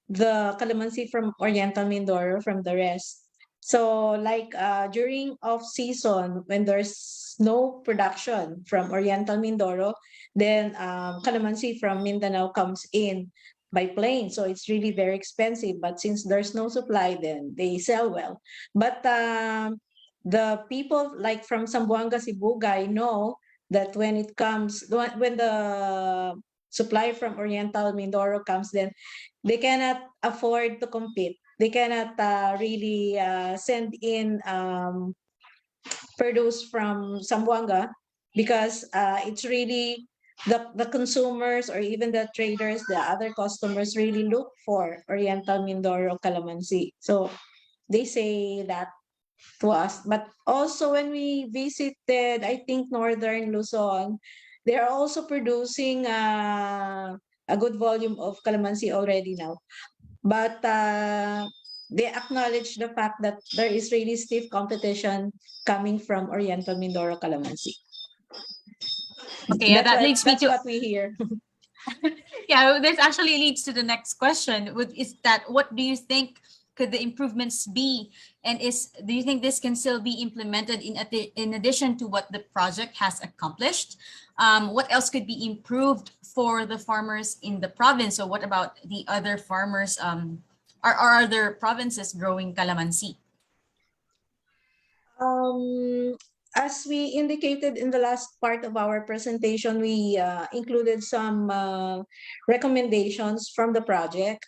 the calamansi from Oriental Mindoro from the rest. So, like during off season, when there's no production from Oriental Mindoro, then calamansi from Mindanao comes in by plane. So it's really very expensive. But since there's no supply, then they sell well. But the people like from Zamboanga, Sibugay know that when it comes, when the supply from Oriental Mindoro comes, then they cannot afford to compete. They cannot really send in produce from Zamboanga because it's really the consumers or even the traders, the other customers really look for Oriental Mindoro calamansi. So they say that to us. But also when we visited, I think Northern Luzon, they are also producing a good volume of calamansi already now. But they acknowledge the fact that there is really stiff competition coming from Oriental Mindoro calamansi. Okay, yeah, that leads me That's to what we hear. yeah, this actually leads to the next question. Is that what do you think could the improvements be, and do you think this can still be implemented in addition to what the project has accomplished? What else could be improved for the farmers in the province? So what about the other farmers? Are other provinces growing calamansi? Um, as we indicated in the last part of our presentation, we included some recommendations from the project.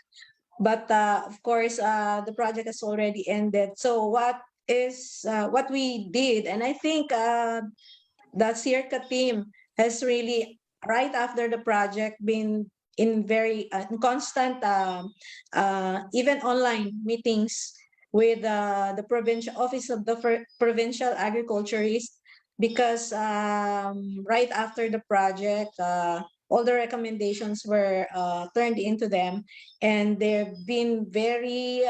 But of course, the project has already ended. So what we did, and I think the CIRCA team has really, right after the project, been in very in constant, even online meetings with the provincial office of the provincial agriculturist, because right after the project, all the recommendations were turned into them, and they've been very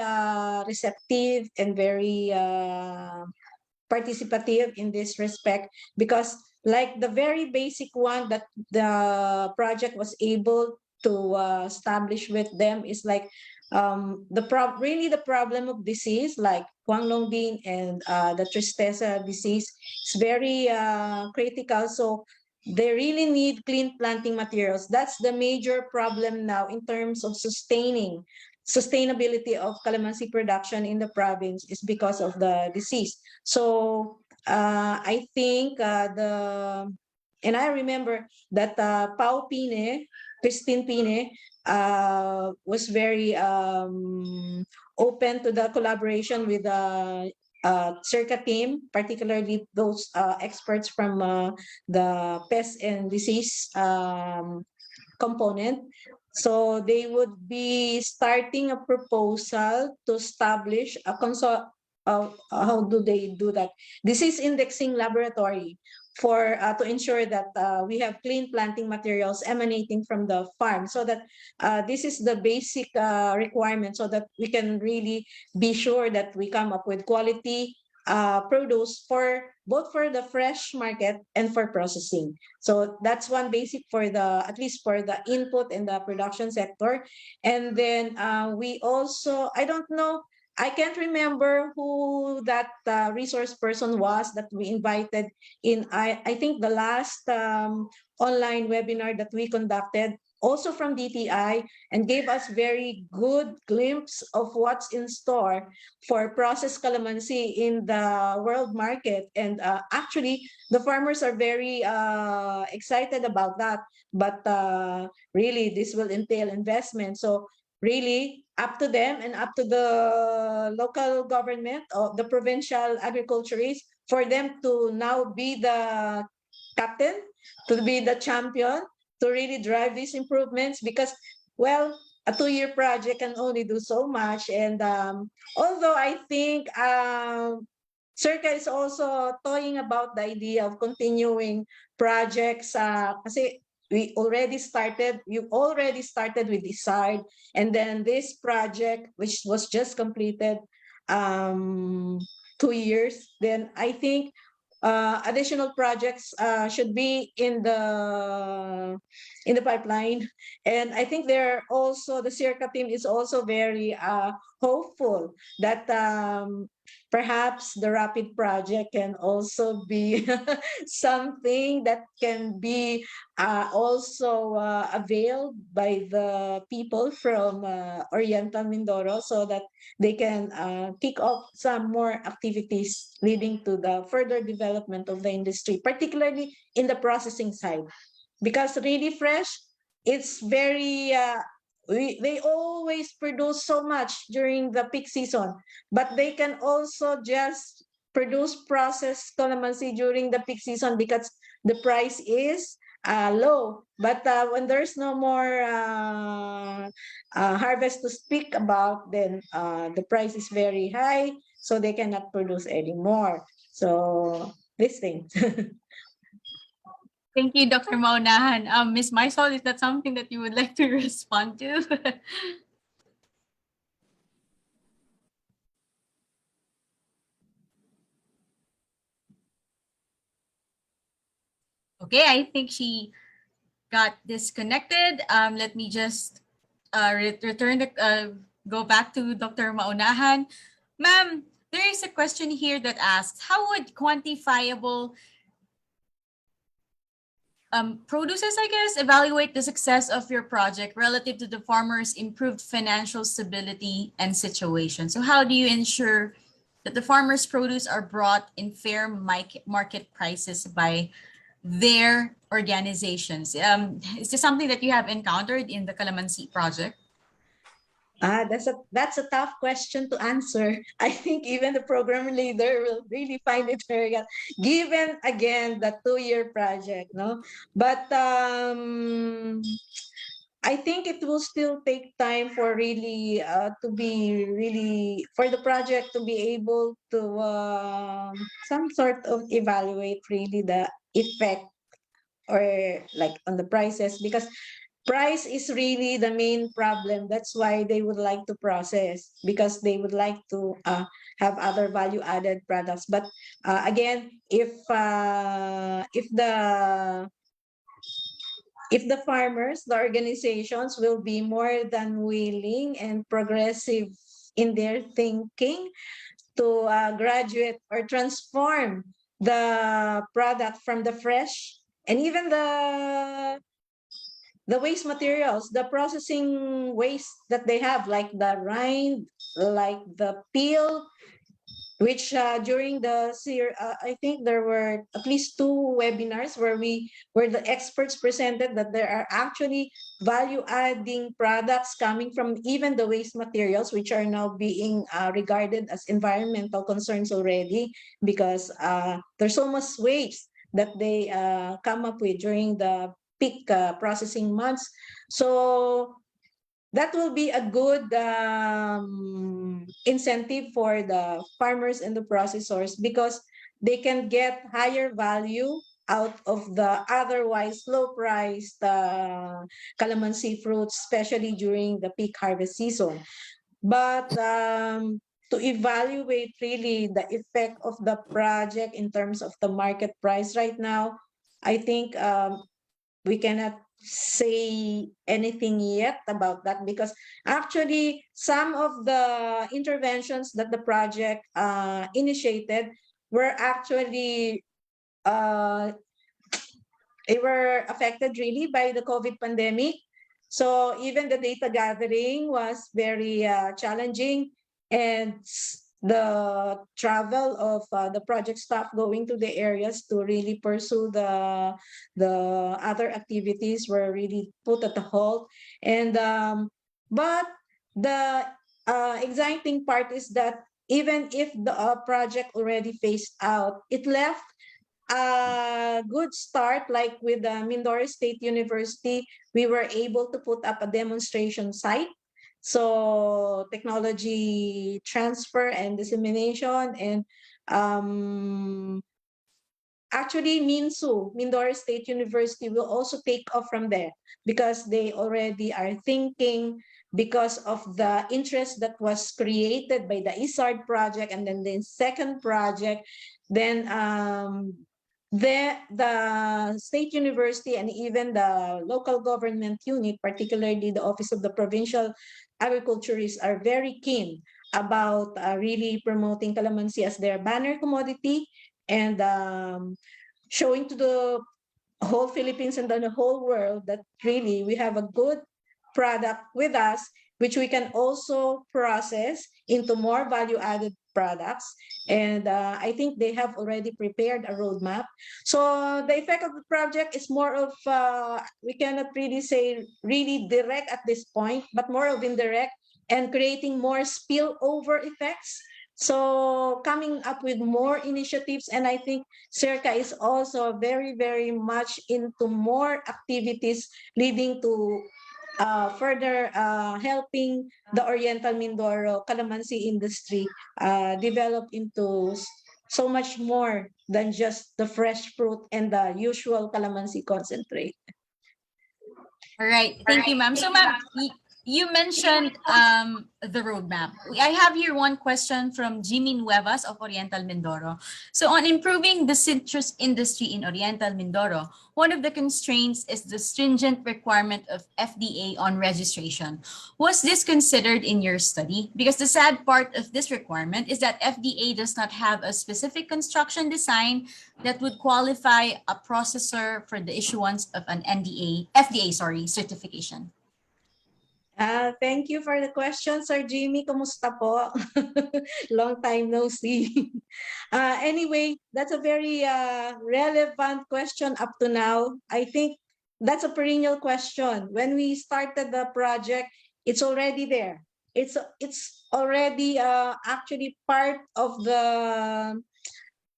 receptive and very participative in this respect, because like the very basic one that the project was able to establish with them is like really the problem of disease like Huanglong bean and the Tristeza disease is very critical. So they really need clean planting materials. That's the major problem now in terms of sustaining sustainability of calamansi production in the province is because of the disease. So I think and I remember that Pau Pine, Christine Pine, was very open to the collaboration with the CIRCA team, particularly those experts from the pest and disease component. So they would be starting a proposal to establish a how do they do that? Disease indexing laboratory for to ensure that we have clean planting materials emanating from the farm, so that this is the basic requirement, so that we can really be sure that we come up with quality produce for both for the fresh market and for processing. So that's one basic for the, at least for the input in the production sector. And then we also, I don't know, I can't remember who that resource person was that we invited in, I think the last online webinar that we conducted, also from DTI, and gave us very good glimpse of what's in store for processed calamansi in the world market. And actually, the farmers are very excited about that. But really, this will entail investment. So really, up to them and up to the local government or the provincial agriculturists for them to now be the captain, to be the champion, to really drive these improvements, because, well, a 2-year project can only do so much. And although I think Circa is also toying about the idea of continuing projects, kasi you already started with Decide, and then this project, which was just completed 2 years, then I think additional projects should be in the pipeline. And I think they're also, the Circa team is also very hopeful that perhaps the Rapid project can also be something that can be also availed by the people from Oriental Mindoro, so that they can kick off some more activities leading to the further development of the industry, particularly in the processing side. Because Really Fresh, it's very, they always produce so much during the peak season, but they can also just produce processed calamansi during the peak season because the price is low. But when there's no more harvest to speak about, then the price is very high, so they cannot produce anymore. So this thing. Thank you, Dr. Maunahan. Ms. Maisol, is that something that you would like to respond to? Okay, I think she got disconnected. Let me just return the go back to Dr. Maunahan. Ma'am, there is a question here that asks, how would quantifiable producers, I guess, evaluate the success of your project relative to the farmers' improved financial stability and situation? So how do you ensure that the farmers' produce are brought in fair market prices by their organizations? Is this something that you have encountered in the Calamansi project? That's a tough question to answer. I think even the program leader will really find it very hard, given again the 2-year project, no? But I think it will still take time for really to be really, for the project to be able to some sort of evaluate really the effect, or like on the prices, because price is really the main problem. That's why they would like to process, because they would like to have other value added products. But again, if the farmers, the organizations will be more than willing and progressive in their thinking to graduate or transform the product from the fresh and even the waste materials, the processing waste that they have, like the rind, like the peel, which during I think there were at least two webinars where the experts presented that there are actually value adding products coming from even the waste materials, which are now being regarded as environmental concerns already, because there's so much waste that they come up with during the peak processing months. So that will be a good incentive for the farmers and the processors, because they can get higher value out of the otherwise low priced calamansi fruits, especially during the peak harvest season. But to evaluate really the effect of the project in terms of the market price right now, I think we cannot say anything yet about that, because actually some of the interventions that the project initiated were actually uh, they were affected really by the COVID pandemic. So even the data gathering was very challenging, and the travel of the project staff going to the areas to really pursue the other activities were really put at a halt. And but the exciting part is that even if the project already phased out, it left a good start. Like with the Mindoro State University, we were able to put up a demonstration site. So technology transfer and dissemination, and um, actually Mindoro State University will also take off from there, because they already are thinking, because of the interest that was created by the ISARD project and then the second project, then the state university and even the local government unit, particularly the Office of the Provincial Agriculturist, are very keen about really promoting calamansi as their banner commodity, and showing to the whole Philippines and the whole world that really we have a good product with us, which we can also process into more value-added products. And I think they have already prepared a roadmap. So the effect of the project is more of, we cannot really say really direct at this point, but more of indirect, and creating more spillover effects. So coming up with more initiatives, and I think CERCA is also very, very much into more activities leading to further helping the Oriental Mindoro calamansi industry develop into so much more than just the fresh fruit and the usual calamansi concentrate. All right. Thank you, ma'am. So, ma'am, you mentioned the roadmap. I have here one question from Jimmy Nuevas of Oriental Mindoro. So, on improving the citrus industry in Oriental Mindoro, one of the constraints is the stringent requirement of FDA on registration. Was this considered in your study? Because the sad part of this requirement is that FDA does not have a specific construction design that would qualify a processor for the issuance of an FDA certification. Thank you for the question, Sir Jimmy. Kumusta po? Long time no see. Anyway, that's a very relevant question up to now. I think that's a perennial question. When we started the project, it's already there. It's already actually part of the,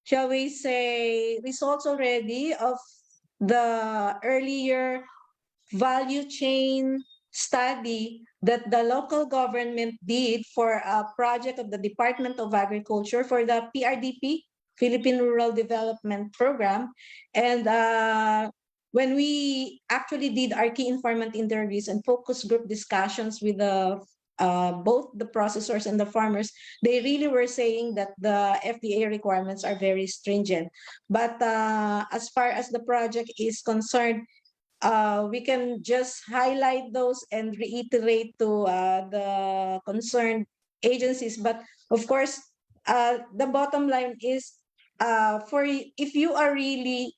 shall we say, results already of the earlier value chain study that the local government did for a project of the Department of Agriculture for the PRDP, Philippine Rural Development Program. And when we actually did our key informant interviews and focus group discussions with the both the processors and the farmers, they really were saying that the FDA requirements are very stringent. But as far as the project is concerned, we can just highlight those and reiterate to the concerned agencies. But of course, the bottom line is, if you are really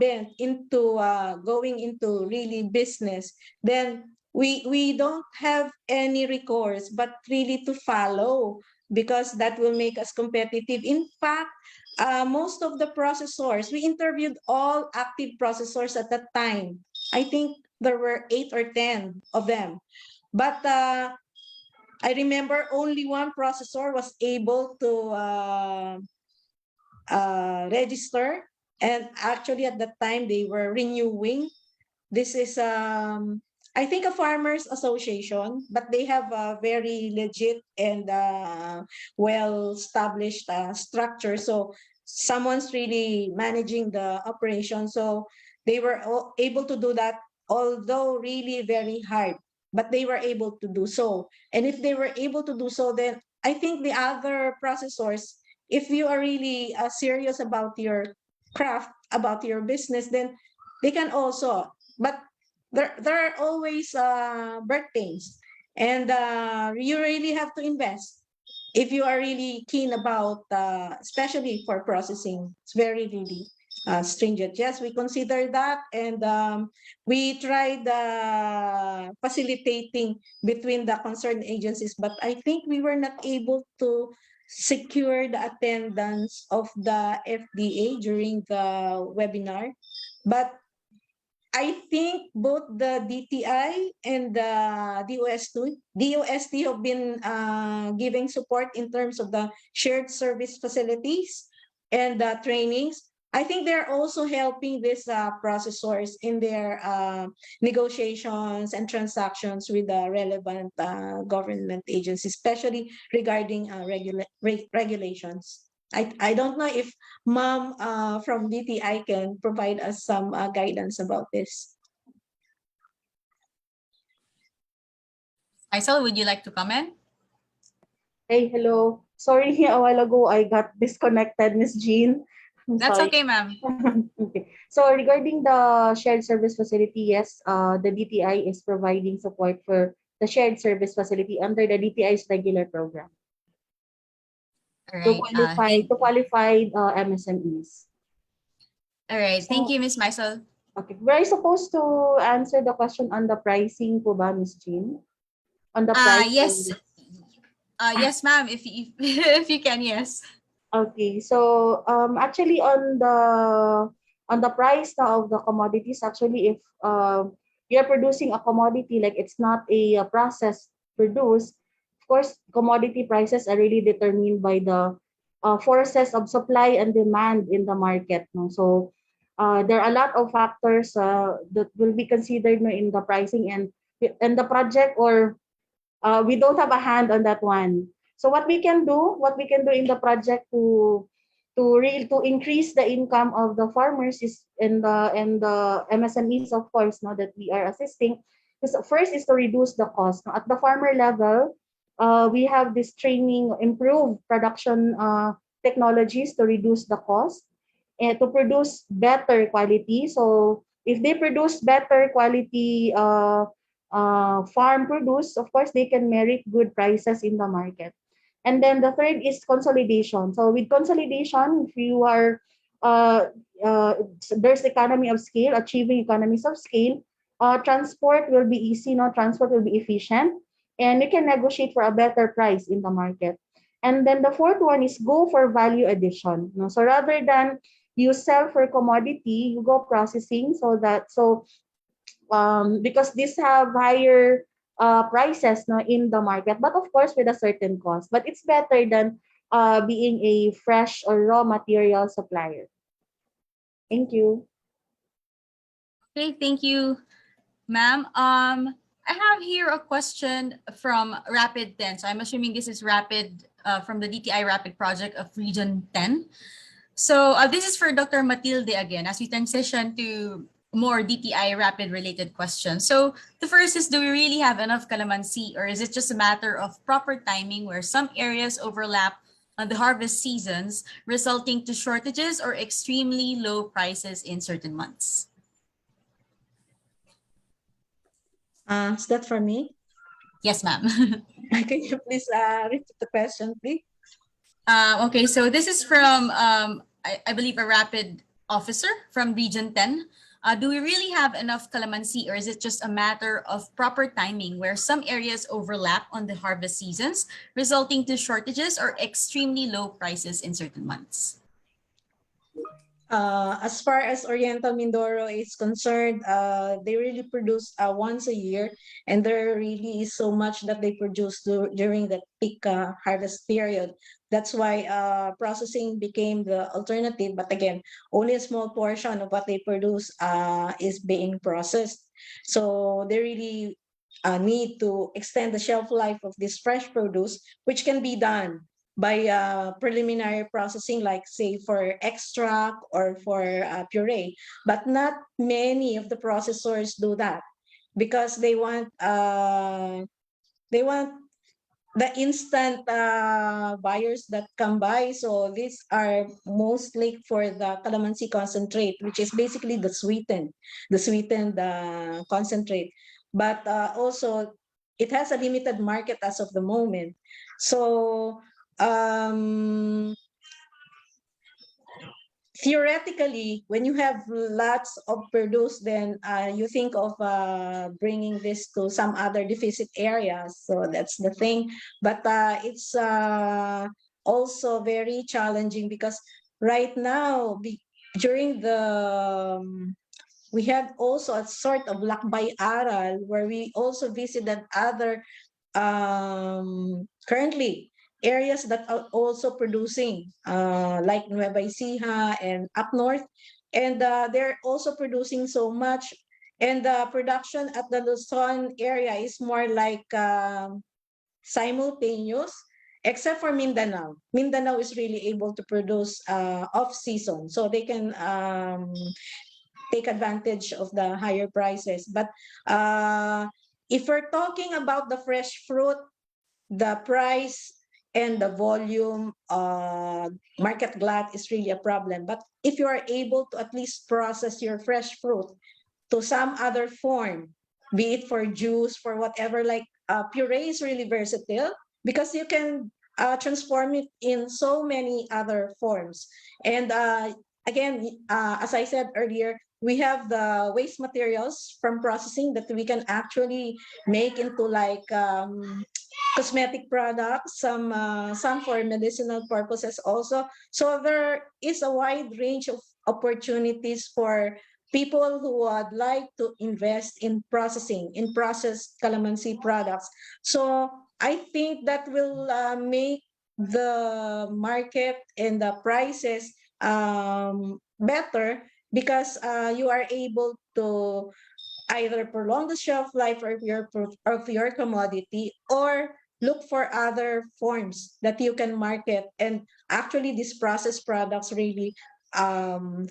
bent into going into really business, then we don't have any recourse but really to follow, because that will make us competitive. In fact, most of the processors, we interviewed all active processors at that time. I think there were 8 or 10 of them. But I remember only one processor was able to register. And actually, at that time, they were renewing. This is, I think, a farmers association, but they have a very legit and well-established structure. So someone's really managing the operation. So they were able to do that, although really very hard, but they were able to do so. And if they were able to do so, then I think the other processors, if you are really serious about your craft, about your business, then they can also. But there are always birth pains, and you really have to invest if you are really keen about, especially for processing. It's very really stringent. Yes, we consider that, and we tried facilitating between the concerned agencies, but I think we were not able to secure the attendance of the FDA during the webinar. But I think both the DTI and the DOST have been giving support in terms of the shared service facilities and the trainings. I think they're also helping these processors in their negotiations and transactions with the relevant government agencies, especially regarding regulations. I don't know if Mom from DTI can provide us some guidance about this. Faisal, would you like to comment? Hey, hello. Sorry, a while ago I got disconnected, Miss Jean. I'm That's sorry. okay, ma'am. Okay. So regarding the shared service facility, yes, the DTI is providing support for the shared service facility under the DTI's regular program All to right. qualified MSMEs. All right. Thank So, you, Miss Maisel. okay. Were I supposed to answer the question on the pricing po ba, Miss Jean? On the price Yes. only. Yes, ma'am. If you if you can, yes. Okay, so actually on the price now of the commodities, actually if you're producing a commodity like it's not a, process produced, of course commodity prices are really determined by the forces of supply and demand in the market. No? So there are a lot of factors that will be considered, no, in the pricing and the project, or we don't have a hand on that one. So what we can do in the project to increase the income of the farmers is and the MSMEs, of course, no, that we are assisting. Because first is to reduce the cost. No? At the farmer level, we have this training, improve production technologies to reduce the cost and to produce better quality. So if they produce better quality farm produce, of course, they can merit good prices in the market. And then the third is consolidation. So with consolidation, if you are there's economy of scale, achieving economies of scale, transport will be easy, no, transport will be efficient, and you can negotiate for a better price in the market. And then the fourth one is go for value addition. No? So rather than you sell for commodity, you go processing, because these have higher prices, no, in the market, but of course with a certain cost. But it's better than being a fresh or raw material supplier. Thank you. Okay. Thank you, ma'am. I have here a question from Rapid 10. So I'm assuming this is Rapid from the DTI Rapid project of Region 10. So this is for Dr. Matilde again, as we transition to more DTI Rapid related questions. So the first is, do we really have enough calamansi, or is it just a matter of proper timing where some areas overlap on the harvest seasons, resulting to shortages or extremely low prices in certain months? Is that for me? Yes, ma'am. Can you please repeat the question, please? Okay, so this is from, I believe, a Rapid officer from Region 10. Do we really have enough calamansi, or is it just a matter of proper timing where some areas overlap on the harvest seasons, resulting to shortages or extremely low prices in certain months? As far as Oriental Mindoro is concerned, they really produce once a year, and there really is so much that they produce during the peak harvest period. That's why processing became the alternative. But again, only a small portion of what they produce is being processed. So they really need to extend the shelf life of this fresh produce, which can be done by preliminary processing, like say for extract or for puree. But not many of the processors do that because they want the instant buyers that come by. So these are mostly for the calamansi concentrate, which is basically the sweetened concentrate. But also, it has a limited market as of the moment. So um, theoretically, when you have lots of produce, then you think of bringing this to some other deficit areas. So that's the thing. But it's also very challenging because right now, during we had also a sort of lakbay aral where we also visited other currently areas that are also producing like Nueva Ecija and up north, and they're also producing so much, and the production at the Luzon area is more like simultaneous, except for Mindanao. Mindanao is really able to produce off season, so they can take advantage of the higher prices. But if we're talking about the fresh fruit, the price and the volume market glut is really a problem. But if you are able to at least process your fresh fruit to some other form, be it for juice, for whatever, like puree is really versatile because you can transform it in so many other forms. And again, as I said earlier, we have the waste materials from processing that we can actually make into like cosmetic products, some for medicinal purposes also. So there is a wide range of opportunities for people who would like to invest in processing, in processed calamansi products. So I think that will make the market and the prices better because you are able to either prolong the shelf life of your commodity or look for other forms that you can market. And actually, these processed products really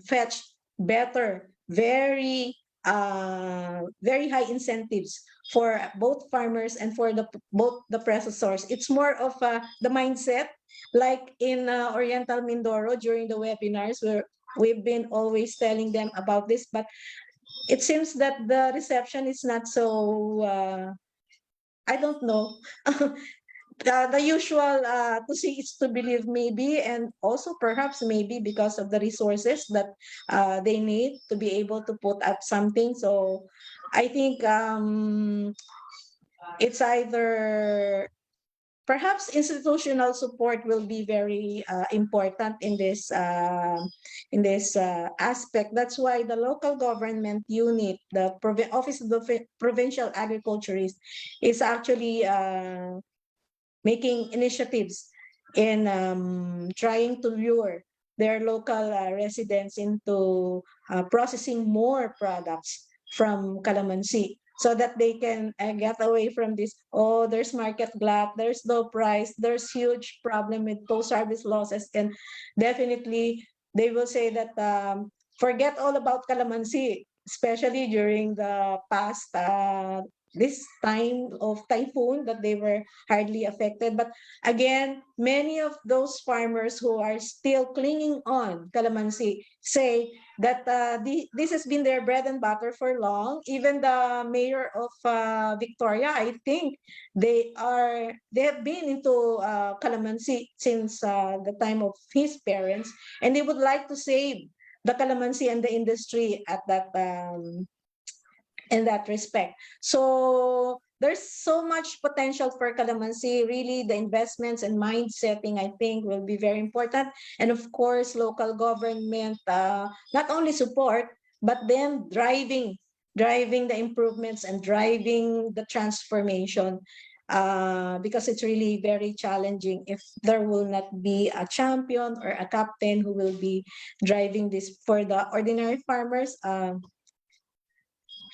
fetch better, very high incentives for both farmers and for both the processors. It's more of the mindset, like in Oriental Mindoro during the webinars where we've been always telling them about this, but it seems that the reception is not so I don't know. The usual to see is to believe, maybe, and also perhaps maybe because of the resources that they need to be able to put up something. So I think it's either perhaps institutional support will be very important in this aspect. That's why the local government unit, the Office of the Provincial Agriculturist, is actually making initiatives in trying to lure their local residents into processing more products from calamansi so that they can get away from this, oh, there's market glut, there's low price, there's huge problem with post-harvest losses. And definitely they will say that forget all about calamansi, especially during the past this time of typhoon that they were hardly affected. But again, many of those farmers who are still clinging on calamansi say that this has been their bread and butter for long. Even the mayor of Victoria, I think they have been into calamansi since the time of his parents, and they would like to save the calamansi and the industry at that in that respect. So there's so much potential for calamansi. Really, the investments and mind setting, I think, will be very important. And of course, local government not only support, but then driving the improvements and driving the transformation. Because it's really very challenging if there will not be a champion or a captain who will be driving this for the ordinary farmers.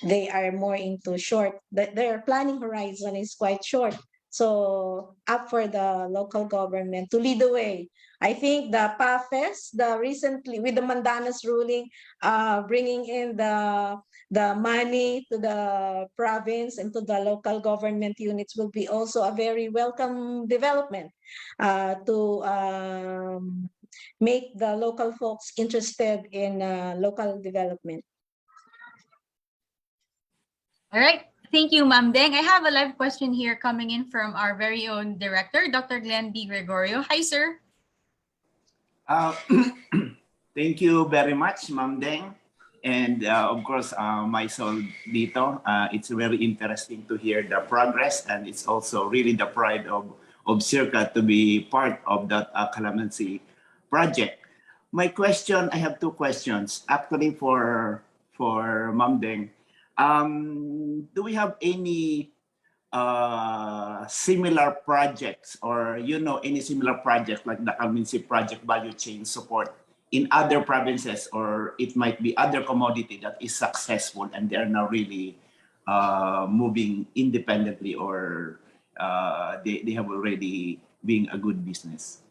They are more into short, their planning horizon is quite short. So up for the local government to lead the way. I think the PAFES, the recently with the Mandanas ruling, bringing in the money to the province and to the local government units will be also a very welcome development to make the local folks interested in local development. All right. Thank you, Ma'am Deng. I have a live question here coming in from our very own director, Dr. Glenn B. Gregorio. Hi, sir. Thank you very much, Ma'am Deng. And of course, myself dito. It's very interesting to hear the progress, and it's also really the pride of CIRCA to be part of that calamansi project. My question, I have two questions, actually for Ma'am Deng. Do we have any similar projects, or any similar project like the calamansi project value chain support in other provinces, or it might be other commodity that is successful and they are now really moving independently, or they have already been a good business?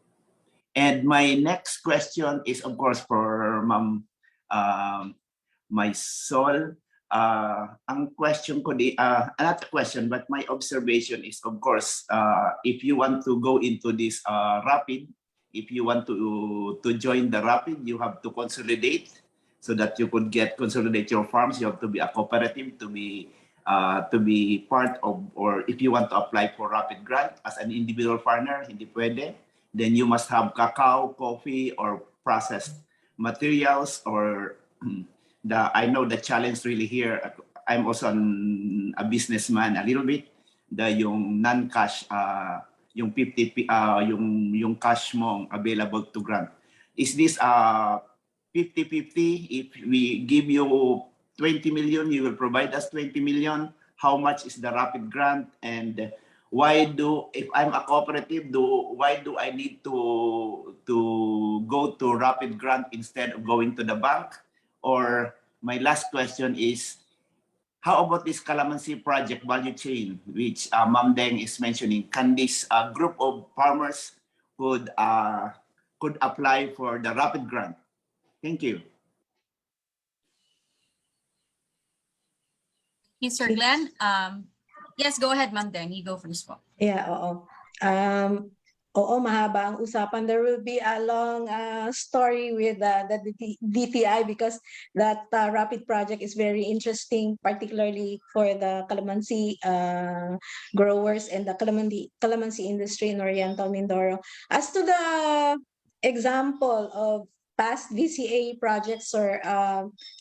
And my next question is, of course, for Ma'am Maysol. Ang question ko not a question, but my observation is, of course, if you want to go into this rapid, if you want to join the rapid, you have to consolidate so that you could consolidate your farms. You have to be a cooperative to be part of, or if you want to apply for rapid grant as an individual farmer, hindi pwede. Then you must have cacao, coffee, or processed materials, or I know the challenge really here. I'm also a businessman a little bit. Yung non-cash, yung 50, yung cash mo available to grant. Is this 50-50? If we give you 20 million, you will provide us 20 million. How much is the rapid grant? And if I'm a cooperative, why do I need to go to rapid grant instead of going to the bank? Or my last question is, how about this calamansi project value chain, which Ma'am Deng is mentioning? Can this group of farmers could apply for the rapid grant? Thank you. Yes, Sir Glenn. Yes, go ahead, Ma'am Deng. You go first po. Yeah, oo. Oo, mahaba ang usapan. There will be a long story with the DTI, because that rapid project is very interesting, particularly for the calamansi growers and the calamansi industry in Oriental Mindoro. As to the example of past VCA projects, or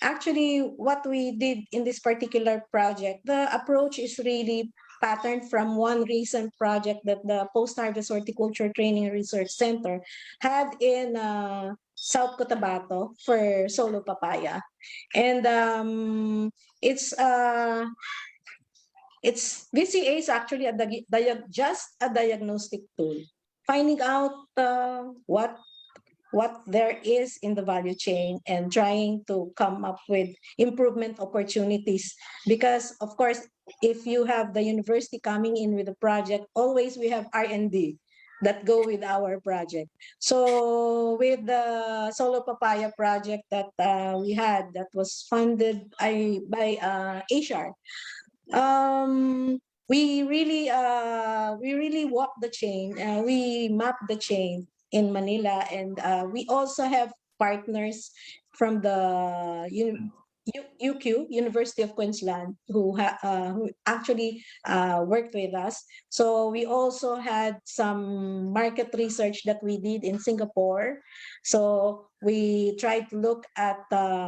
actually what we did in this particular project, the approach is really patterned from one recent project that the Post-Harvest Horticulture Training and Research Center had in South Cotabato for solo papaya. And it's VCA is actually just a diagnostic tool, finding out what there is in the value chain and trying to come up with improvement opportunities. Because of course, if you have the university coming in with a project, always we have R&D that go with our project. So with the Solo Papaya project that we had, that was funded by ASHAR, we really walked the chain. We mapped the chain in Manila, and we also have partners from the UQ, University of Queensland, who actually worked with us. So we also had some market research that we did in Singapore. So we tried to look at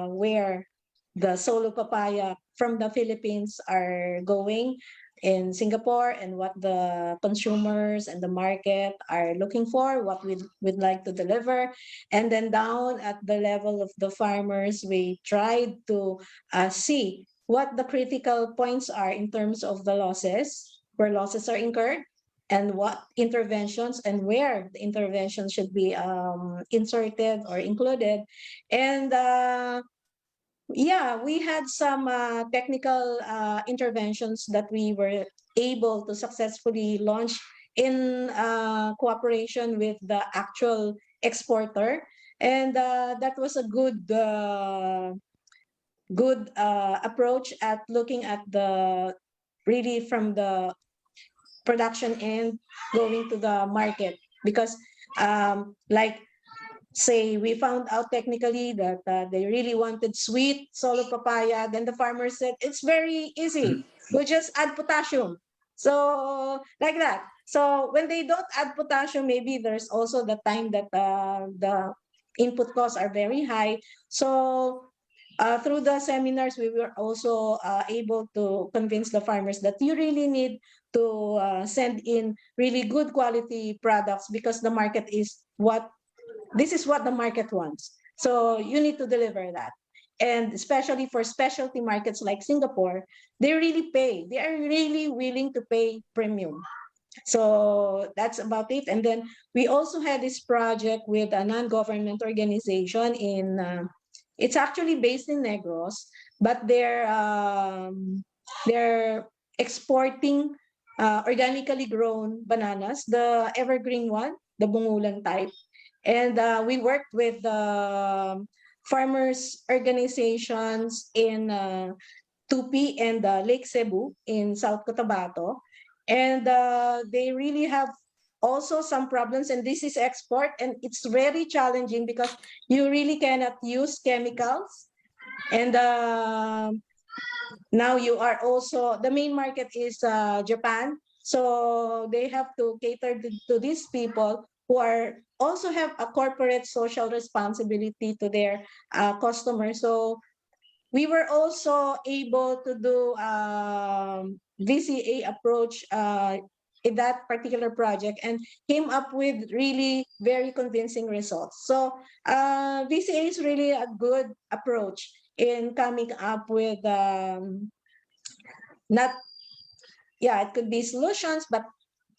where the solo papaya from the Philippines are going in Singapore and what the consumers and the market are looking for, what we'd like to deliver. And then down at the level of the farmers, we tried to see what the critical points are in terms of the losses, where losses are incurred, and what interventions and where the interventions should be inserted or included. And yeah, we had some technical interventions that we were able to successfully launch in cooperation with the actual exporter. And that was a good approach at looking at the really from the production end going to the market. Because like say we found out technically that they really wanted sweet solo papaya, then the farmer said it's very easy, we just add potassium. So like that. So when they don't add potassium, maybe there's also the time that the input costs are very high. So through the seminars, we were also able to convince the farmers that you really need to send in really good quality products, because the market is this is what the market wants. So you need to deliver that. And especially for specialty markets like Singapore, they really pay. They are really willing to pay premium. So that's about it. And then we also had this project with a non-government organization it's actually based in Negros, but they're exporting organically grown bananas, the evergreen one, the bungulan type. And we worked with farmers organizations in Tupi and Lake Cebu in South Cotabato. And they really have also some problems, and this is export, and it's very challenging because you really cannot use chemicals. And now you are also, the main market is Japan. So they have to cater to these people who are also have a corporate social responsibility to their customers. So we were also able to do VCA approach in that particular project and came up with really very convincing results. So VCA is really a good approach in coming up with not, yeah, it could be solutions, but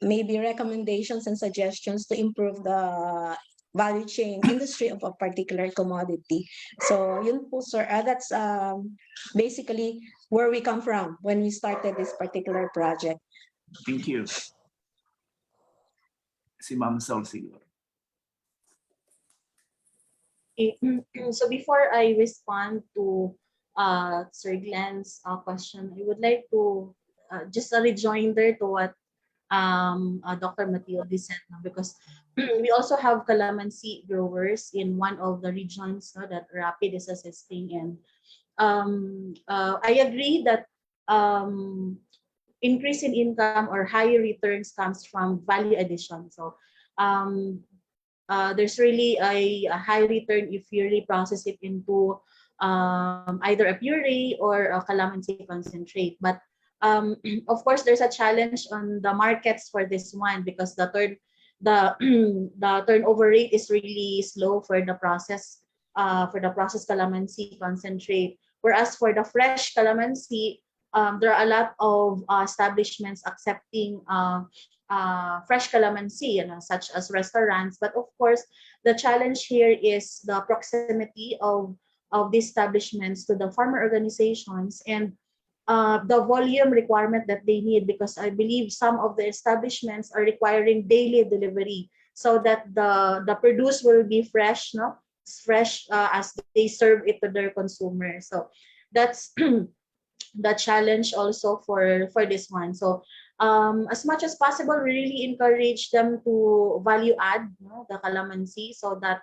maybe recommendations and suggestions to improve the value chain industry of a particular commodity. So yun po, sir. That's basically where we come from when we started this particular project. Thank you. Si Ma'am Sol siguro. Okay. So before I respond to Sir Glenn's question, I would like to just a rejoinder to what Dr. Mateo said, because we also have calamansi growers in one of the regions that Rapid is assisting. And I agree that increase in income or higher returns comes from value addition. So there's really a high return if you really process it into either a puree or a calamansi concentrate. But of course, there's a challenge on the markets for this one, because the turnover rate is really slow for the processed calamansi concentrate. Whereas for the fresh calamansi, there are a lot of establishments accepting fresh calamansi, such as restaurants. But of course, the challenge here is the proximity of the establishments to the farmer organizations and the volume requirement that they need, because I believe some of the establishments are requiring daily delivery so that the produce will be fresh, fresh as they serve it to their consumers. So that's the challenge also for this one. So as much as possible, we really encourage them to value add the calamansi, so that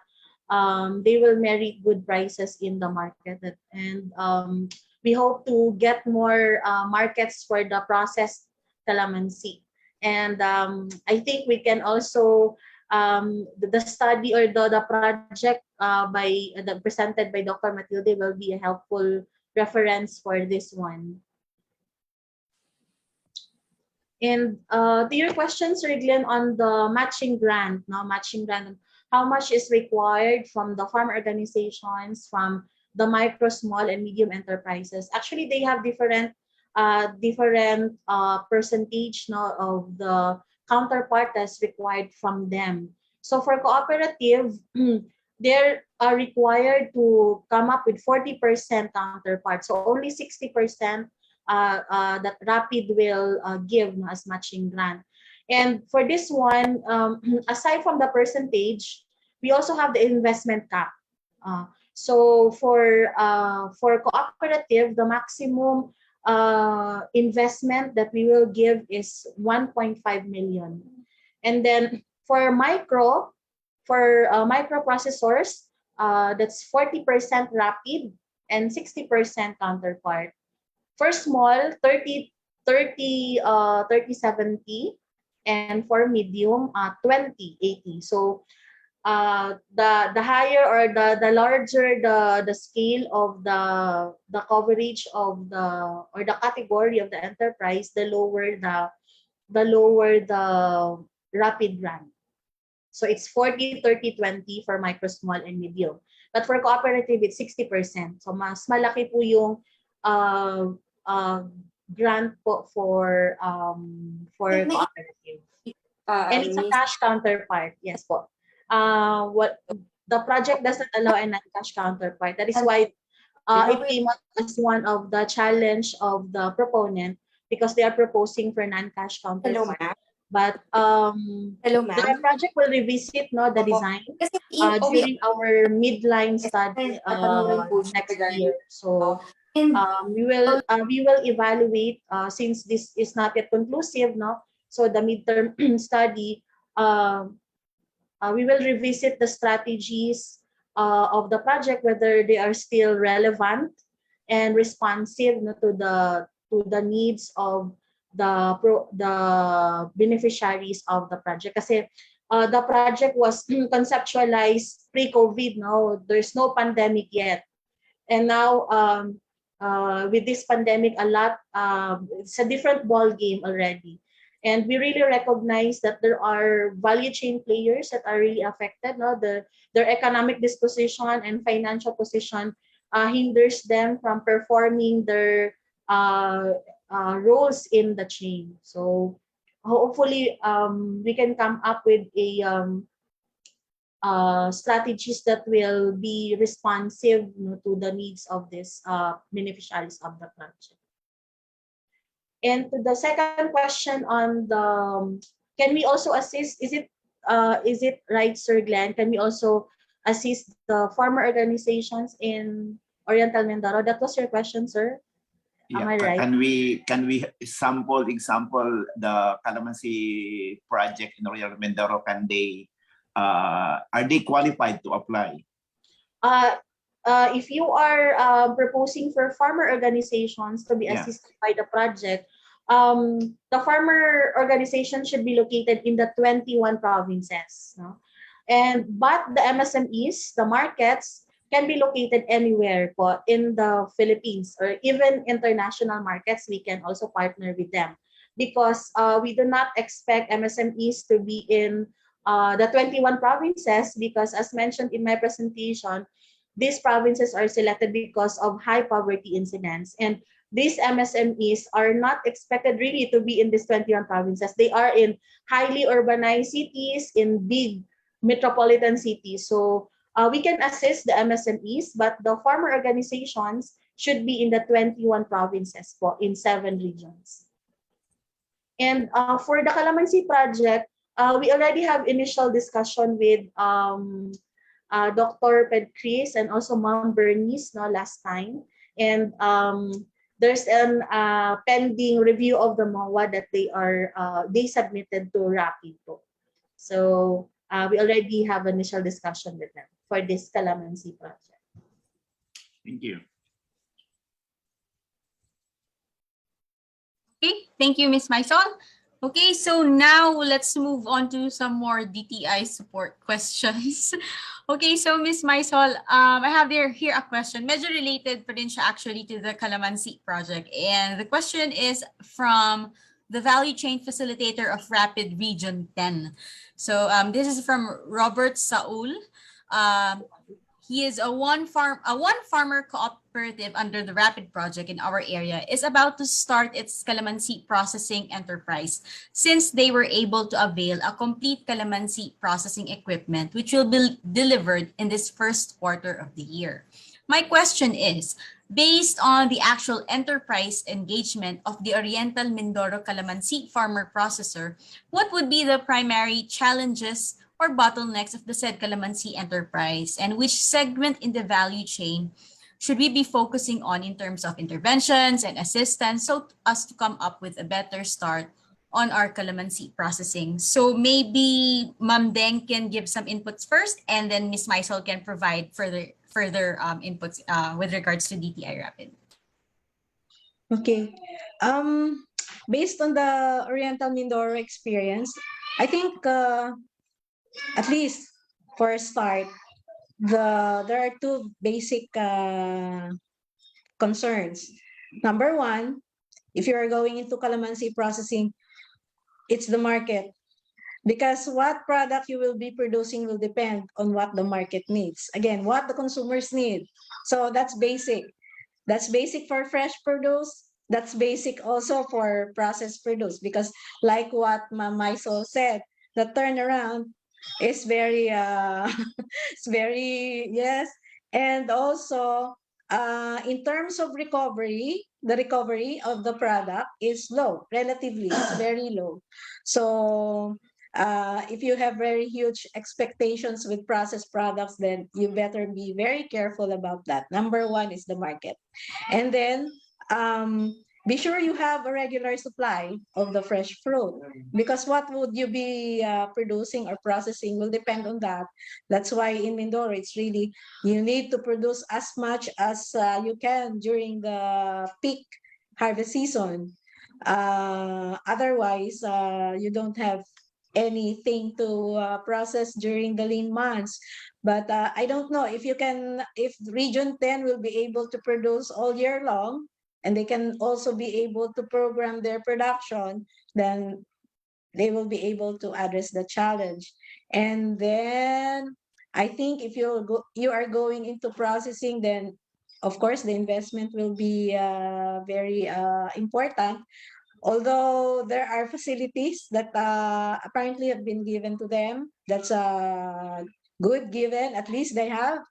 they will merit good prices in the market. And we hope to get more markets for the processed calamansi. And I think we can also the study or the project presented by Dr. Matilde will be a helpful reference for this one. And to your question, Sir Glenn, on the matching grant, how much is required from the farm organizations, from the micro, small, and medium enterprises? Actually, they have different percentage, no, of the counterpart that's required from them. So for cooperative, they're required to come up with 40% counterpart. So only 60% that Rapid will give, no, as matching grant. And for this one, aside from the percentage, we also have the investment cap. So for cooperative, the maximum investment that we will give is 1.5 million. And then for microprocessors, that's 40% Rapid and 60% counterpart. For small, 30-70, and for medium, 20-80. So the higher or the larger the scale of the coverage of the category of the enterprise, the lower the Rapid grant. So it's 40-30-20 for micro, small, and medium. But for cooperative, it's 60%. So mas malaki po yung grant po for cooperative. And it's a cash counterpart. Yes po. What the project does not allow a non-cash counterpart. That is why it came up as one of the challenge of the proponent, because they are proposing for non-cash counterpart. But the project will revisit, no, the design during our midline study next year. So we will evaluate since this is not yet conclusive, no. So the midterm study, we will revisit the strategies of the project, whether they are still relevant and responsive, no, to the needs of the beneficiaries of the project. Kasi the project was conceptualized pre-COVID, no? There's no pandemic yet. And now with this pandemic, it's a different ball game already. And we really recognize that there are value chain players that are really affected, no? Their economic disposition and financial position hinders them from performing their roles in the chain. So hopefully we can come up with strategies that will be responsive, you know, to the needs of these beneficiaries of the project. And to the second question on the, can we also assist? Is it right, Sir Glenn? Can we also assist the farmer organizations in Oriental Mindoro? That was your question, sir. Yeah. Am I right? Can we example the Calamansi project in Oriental Mindoro? Can they are they qualified to apply? If you are proposing for farmer organizations to be assisted by the project, the farmer organization should be located in the 21 provinces. No? But the MSMEs, the markets, can be located anywhere po in the Philippines, or even international markets. We can also partner with them, because we do not expect MSMEs to be in the 21 provinces, because as mentioned in my presentation, these provinces are selected because of high poverty incidence, and these MSMEs are not expected really to be in these 21 provinces. They are in highly urbanized cities, in big metropolitan cities. So we can assist the MSMEs, but the farmer organizations should be in the 21 provinces po, in 7 regions. And for the Calamansi project, we already have initial discussion with Dr. Pedcris and also Ma'am Bernice, no, last time. And there's an pending review of the MOA that they submitted to Rapid. So we already have initial discussion with them. for this calamansi project. Thank you. Okay, thank you, Ms. Maisol. Okay, so now let's move on to some more DTI support questions. Okay, so Ms. Maisol, I have here a question, medyo related pa rin siya actually to the Calamansi project. And the question is from the Value Chain Facilitator of Rapid Region 10. So this is from Robert Saul. He is a one farmer cooperative under the Rapid project in our area is about to start its calamansi processing enterprise since they were able to avail a complete calamansi processing equipment which will be delivered in this first quarter of the year. My question is, based on the actual enterprise engagement of the Oriental Mindoro Calamansi farmer processor, what would be the primary challenges or bottlenecks of the said calamansi enterprise, and which segment in the value chain should we be focusing on in terms of interventions and assistance so as to come up with a better start on our calamansi processing? So maybe Ma'am Deng can give some inputs first, and then Ms. Maisol can provide further inputs with regards to DTI Rapid. Okay. Based on the Oriental Mindoro experience, I think at least for a start, there are two basic concerns. Number one, if you are going into calamansi processing, it's the market. Because what product you will be producing will depend on what the market needs. Again, what the consumers need. So that's basic. That's basic for fresh produce. That's basic also for processed produce. Because like what Ma'am Maisol said, the turnaround is very, it's very, yes. And also, in terms of recovery, the recovery of the product is low, relatively, it's very low. So if you have very huge expectations with processed products, then you better be very careful about that. Number one is the market. And then be sure you have a regular supply of the fresh fruit, because what would you be producing or processing will depend on that. That's why in Mindoro, it's really, you need to produce as much as you can during the peak harvest season. Otherwise, you don't have anything to process during the lean months. But I don't know if if Region 10 will be able to produce all year long, and they can also be able to program their production, then they will be able to address the challenge. And then I think if you are going into processing, then of course the investment will be very important. Although there are facilities that apparently have been given to them, that's a good given, at least they have.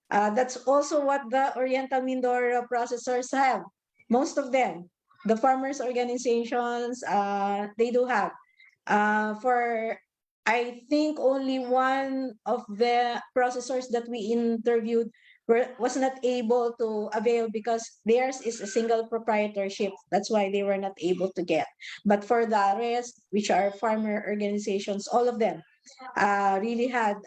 That's also what the Oriental Mindoro processors have. Most of them, the farmers organizations, they do have. For I think only one of the processors that we interviewed was not able to avail because theirs is a single proprietorship. That's why they were not able to get. But for the rest, which are farmer organizations, all of them really had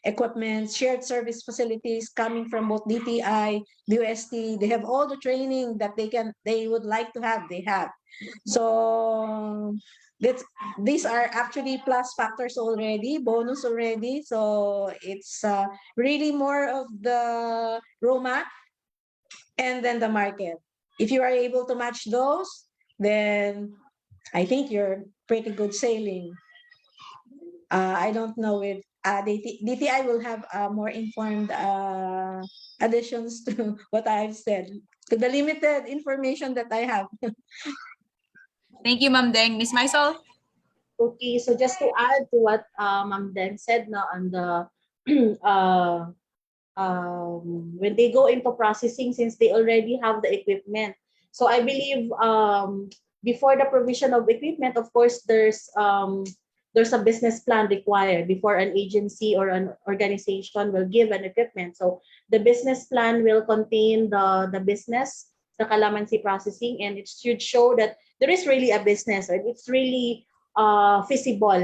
equipment, shared service facilities coming from both DTI, UST. They have all the training that they would like to have. They have. So these are actually plus factors already, bonus already. So it's really more of the raw mat and then the market. If you are able to match those, then I think you're pretty good sailing. I don't know if DTI will have more informed additions to what I've said, to the limited information that I have. Thank you, Ma'am Deng. Ms. Maisol? Okay, so just to add to what Ma'am Deng said na on the when they go into processing, since they already have the equipment. So I believe before the provision of equipment, of course, there's a business plan required before an agency or an organization will give an equipment. So the business plan will contain the business, the calamansi processing, and it should show that there is really a business, and it's really feasible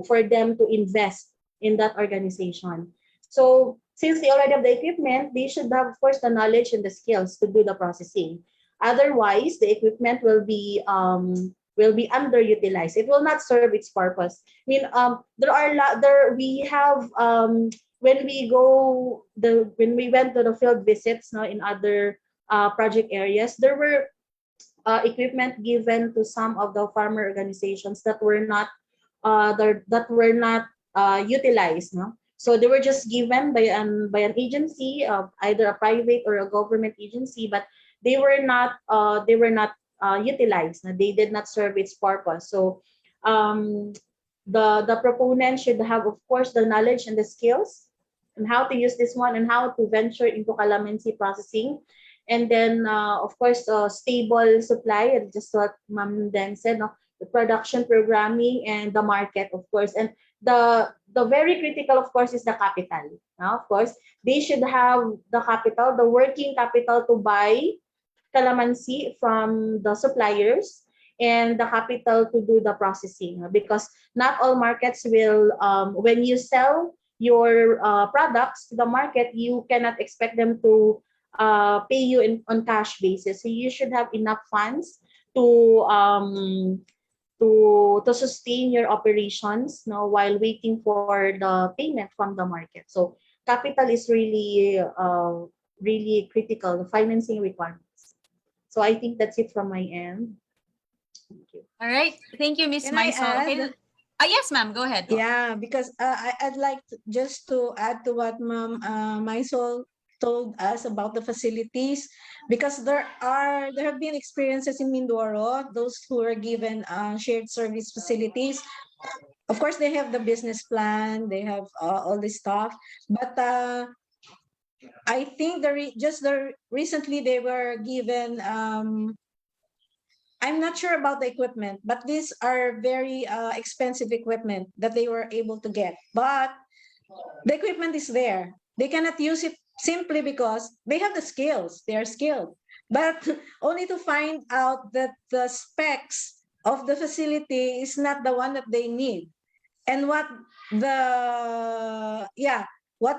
for them to invest in that organization. So since they already have the equipment, they should have, of course, the knowledge and the skills to do the processing. Otherwise, the equipment will be underutilized. It will not serve its purpose. I mean, there are there we have when we went to the field visits, no, in other project areas, there were equipment given to some of the farmer organizations that were not utilized, no. So they were just given by an agency, either a private or a government agency, but they were not utilized. They did not serve its purpose. So the proponent should have, of course, the knowledge and the skills and how to use this one and how to venture into calamansi processing. And then, of course, stable supply, and just what Ma'am Deng said, no? The production programming and the market, of course. And the very critical, of course, is the capital. Now, of course, they should have the capital, the working capital to buy calamansi from the suppliers and the capital to do the processing, because not all markets will, when you sell your products to the market, you cannot expect them to pay you on cash basis. So you should have enough funds to sustain your operations, no, while waiting for the payment from the market. So capital is really really critical, the financing requirements. So I think that's it from my end. Thank you. All right. Thank you, Miss Can I Maisol. Okay. add? Yes, ma'am. Go ahead. Yeah, because I'd like just to add to what Ma'am Maisol told us about the facilities, because there have been experiences in Mindoro, those who are given shared service facilities. Of course, they have the business plan, they have all this stuff, but I think recently they were given. I'm not sure about the equipment, but these are very expensive equipment that they were able to get. But the equipment is there. They cannot use it simply because they have the skills. They are skilled, but only to find out that the specs of the facility is not the one that they need, and what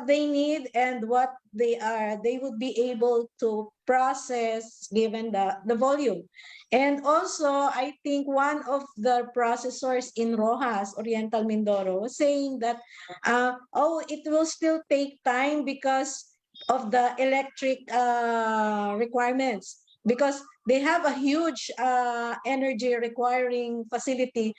they need and what they would be able to process given the volume. And also, I think one of the processors in Rojas, Oriental Mindoro, was saying that, it will still take time because of the electric requirements, because they have a huge energy requiring facility.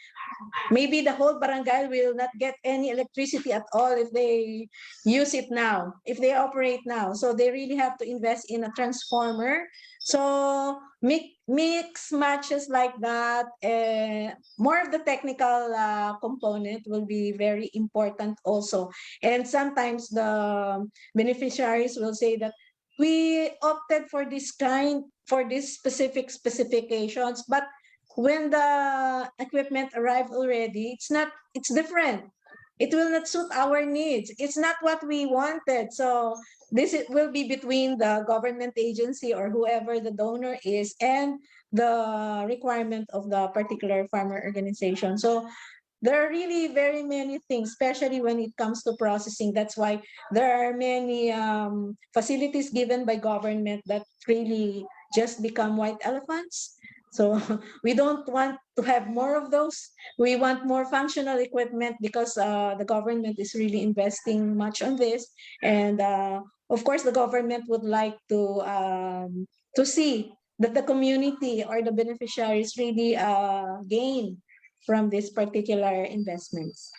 Maybe the whole barangay will not get any electricity at all if they use it now, if they operate now. So they really have to invest in a transformer. So mix matches like that. More of the technical component will be very important also. And sometimes the beneficiaries will say that we opted for this specific specifications, but when the equipment arrived already, it's different. It will not suit our needs. It's not what we wanted. So will be between the government agency or whoever the donor is and the requirement of the particular farmer organization. So there are really very many things, especially when it comes to processing. That's why there are many facilities given by government that really just become white elephants. So we don't want to have more of those. We want more functional equipment because the government is really investing much on this. And of course, the government would like to see that the community or the beneficiaries really gain from these particular investments.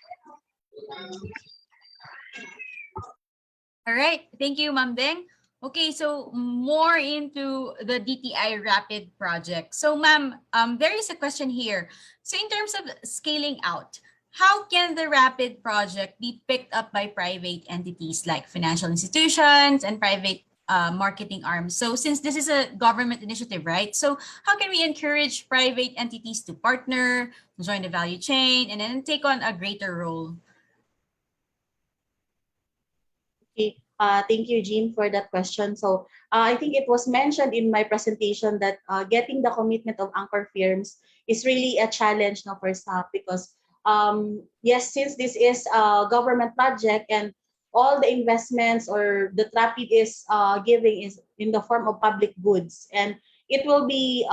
All right. Thank you, Ma'am Deng. Okay, so more into the DTI Rapid project. So, ma'am, there is a question here. So, in terms of scaling out, how can the Rapid project be picked up by private entities like financial institutions and private marketing arms? So, since this is a government initiative, right? So, how can we encourage private entities to partner, to join the value chain, and then take on a greater role? Okay. Thank you, Jean, for that question. So I think it was mentioned in my presentation that getting the commitment of anchor firms is really a challenge now for staff, because yes, since this is a government project and all the investments or the Rapid is giving is in the form of public goods, and it will be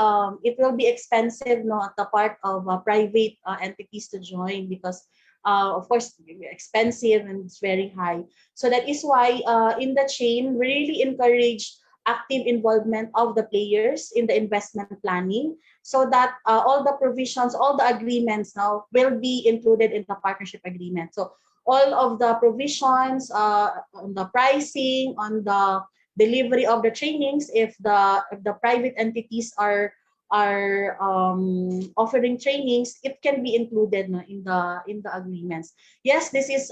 expensive, no, at the part of private entities to join, because of course expensive and it's very high. So that is why in the chain we really encourage active involvement of the players in the investment planning, so that all the provisions, all the agreements now will be included in the partnership agreement. So all of the provisions on the pricing, on the delivery of the trainings, if the private entities are offering trainings, it can be included, no, in the agreements. Yes, this is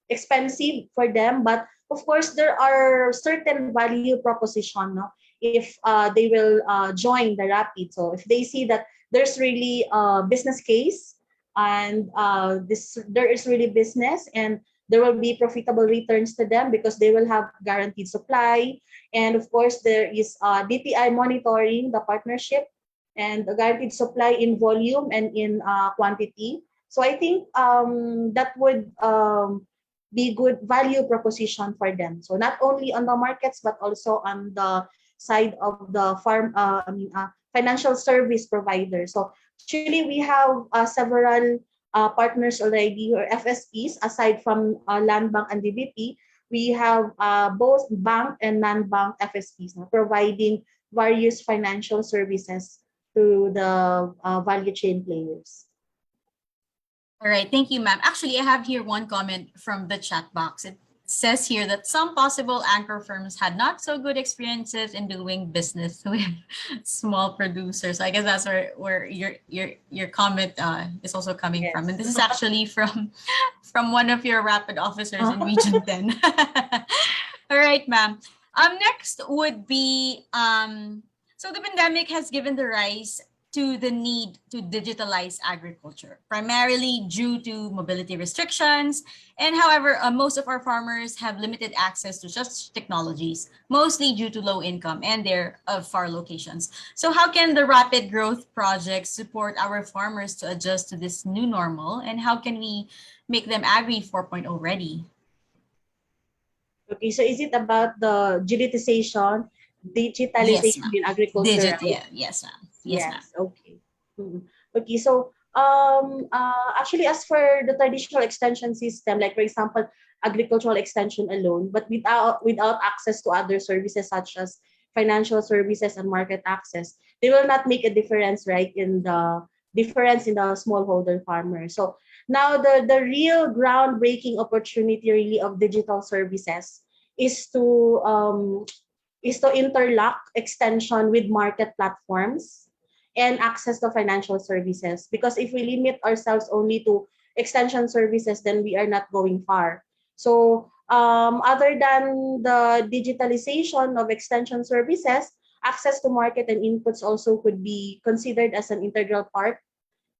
expensive for them, but of course there are certain value proposition, no, if they will join the Rapid. So if they see that there's really a business case, and there is really business, and there will be profitable returns to them because they will have guaranteed supply, and of course there is DTI monitoring the partnership, and a guaranteed supply in volume and in quantity. So I think that would be good value proposition for them. So not only on the markets, but also on the side of the financial service provider. So actually, we have several partners already, or FSPs, aside from Land Bank and DBP. We have both bank and non-bank FSPs, no, providing various financial services to the value chain players. All right, thank you, ma'am. Actually, I have here one comment from the chat box. It says here that some possible anchor firms had not so good experiences in doing business with small producers. I guess that's where your comment is also coming from. And this is actually from one of your Rapid officers in Region 10. All right, ma'am. Next would be so the pandemic has given the rise to the need to digitalize agriculture, primarily due to mobility restrictions. And however, most of our farmers have limited access to such technologies, mostly due to low income and their far locations. So how can the Rapid Growth Project support our farmers to adjust to this new normal? And how can we make them Agri 4.0 ready? Okay, so is it about the digitalization Yes, ma'am. in agriculture? Yeah, yes, ma'am. Yes, ma'am. Okay. Okay, so actually, as for the traditional extension system, like for example, agricultural extension alone, but without access to other services such as financial services and market access, they will not make a difference, right, in the smallholder farmer. So now the real groundbreaking opportunity really of digital services is to interlock extension with market platforms and access to financial services. Because if we limit ourselves only to extension services, then we are not going far. So other than the digitalization of extension services, access to market and inputs also could be considered as an integral part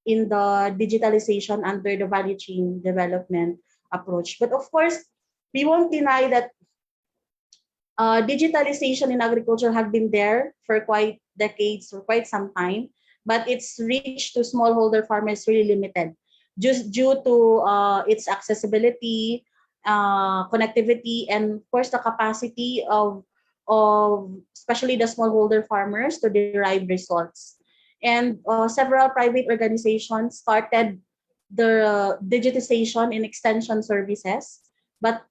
in the digitalization under the value chain development approach. But of course, we won't deny that digitalization in agriculture have been there for quite decades or quite some time, but its reach to smallholder farmers really limited, just due to its accessibility, connectivity, and of course the capacity of especially the smallholder farmers to derive results. And several private organizations started the digitization in extension services, but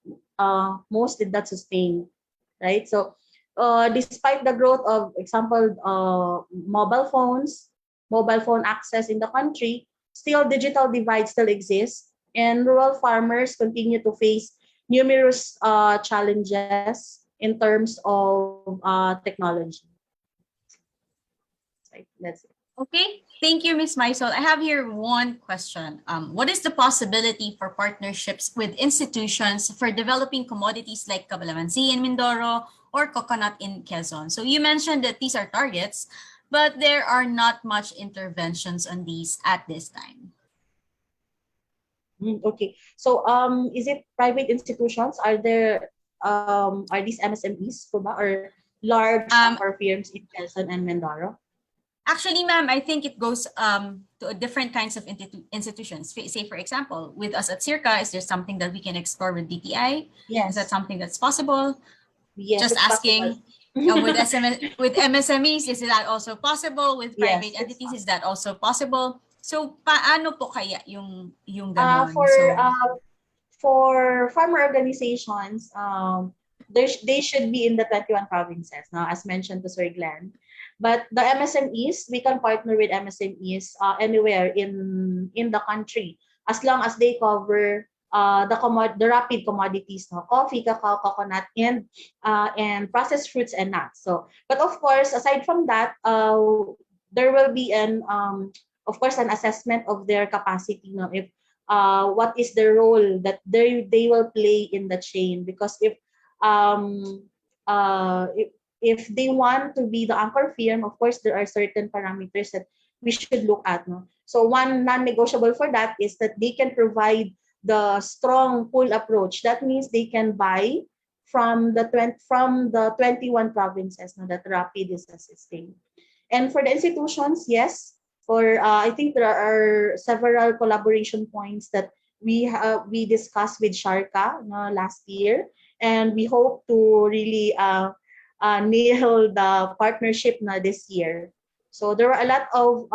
most did not sustain, right? So despite the growth of example mobile phone access in the country, still digital divide still exists, and rural farmers continue to face numerous challenges in terms of technology. Right, that's it. Okay, thank you, Ms. Maisol. I have here one question. What is the possibility for partnerships with institutions for developing commodities like Calamansi in Mindoro or coconut in Quezon? So you mentioned that these are targets, but there are not much interventions on these at this time. Okay, so is it private institutions? Are these MSMEs, or large firms in Quezon and Mindoro? Actually, ma'am, I think it goes to a different kinds of institutions. Say, for example, with us at Circa, is there something that we can explore with DTI? Is that Yes. something that's possible? Yes, Just it's possible. asking. With with MSMEs, is that also possible? With private Yes, it's entities, is that also possible? So paano po kaya yung uh, ganon? for So uh, for farmer organizations, they should be in the 21 provinces, now, as mentioned to Sir Glenn. But the MSMEs, we can partner with MSMEs anywhere in the country, as long as they cover the rapid commodities, no? Coffee, cacao, coconut, and processed fruits and nuts. So, but of course, aside from that, there will be of course, an assessment of their capacity, no? If what is the role that they will play in the chain, because um if they want to be the anchor firm, of course there are certain parameters that we should look at, no? So one non-negotiable for that is that they can provide the strong pull approach. That means they can buy from the 21 provinces, no, that Rapid is assisting. And for the institutions, yes, for I think there are several collaboration points that we discussed with Sharka, no, last year, and we hope to really nail the partnership na this year. So there are a lot of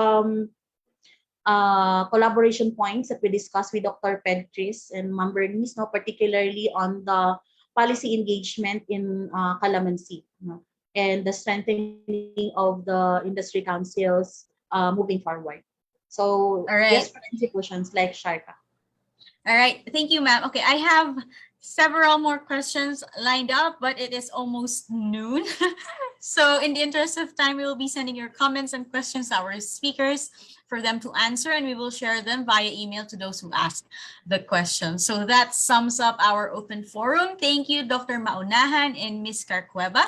collaboration points that we discussed with Dr. Pedris and Ma'am Bernice, no, particularly on the policy engagement in calamansi, no, and the strengthening of the industry councils moving forward. So all right. yes, for institutions like Sharka. All right. Thank you, ma'am. Okay, I have several more questions lined up, but it is almost noon. So in the interest of time, we will be sending your comments and questions to our speakers for them to answer, and we will share them via email to those who asked the question. So that sums up our open forum. Thank you, Dr. Maunahan and Ms. Carcueva,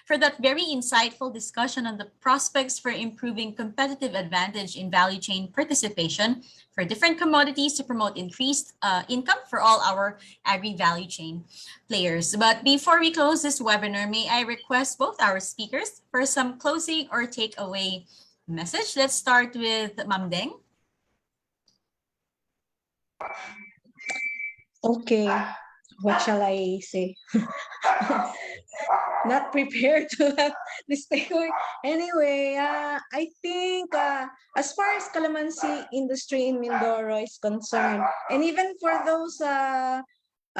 for that very insightful discussion on the prospects for improving competitive advantage in value chain participation for different commodities to promote increased income for all our agri-value chain players. But before we close this webinar, may I request both our speakers for some closing or takeaway message. Let's start with Ma'am Deng. Okay, what shall I say? Not prepared to have this takeaway. Anyway, I think as far as calamansi industry in Mindoro is concerned, and even for those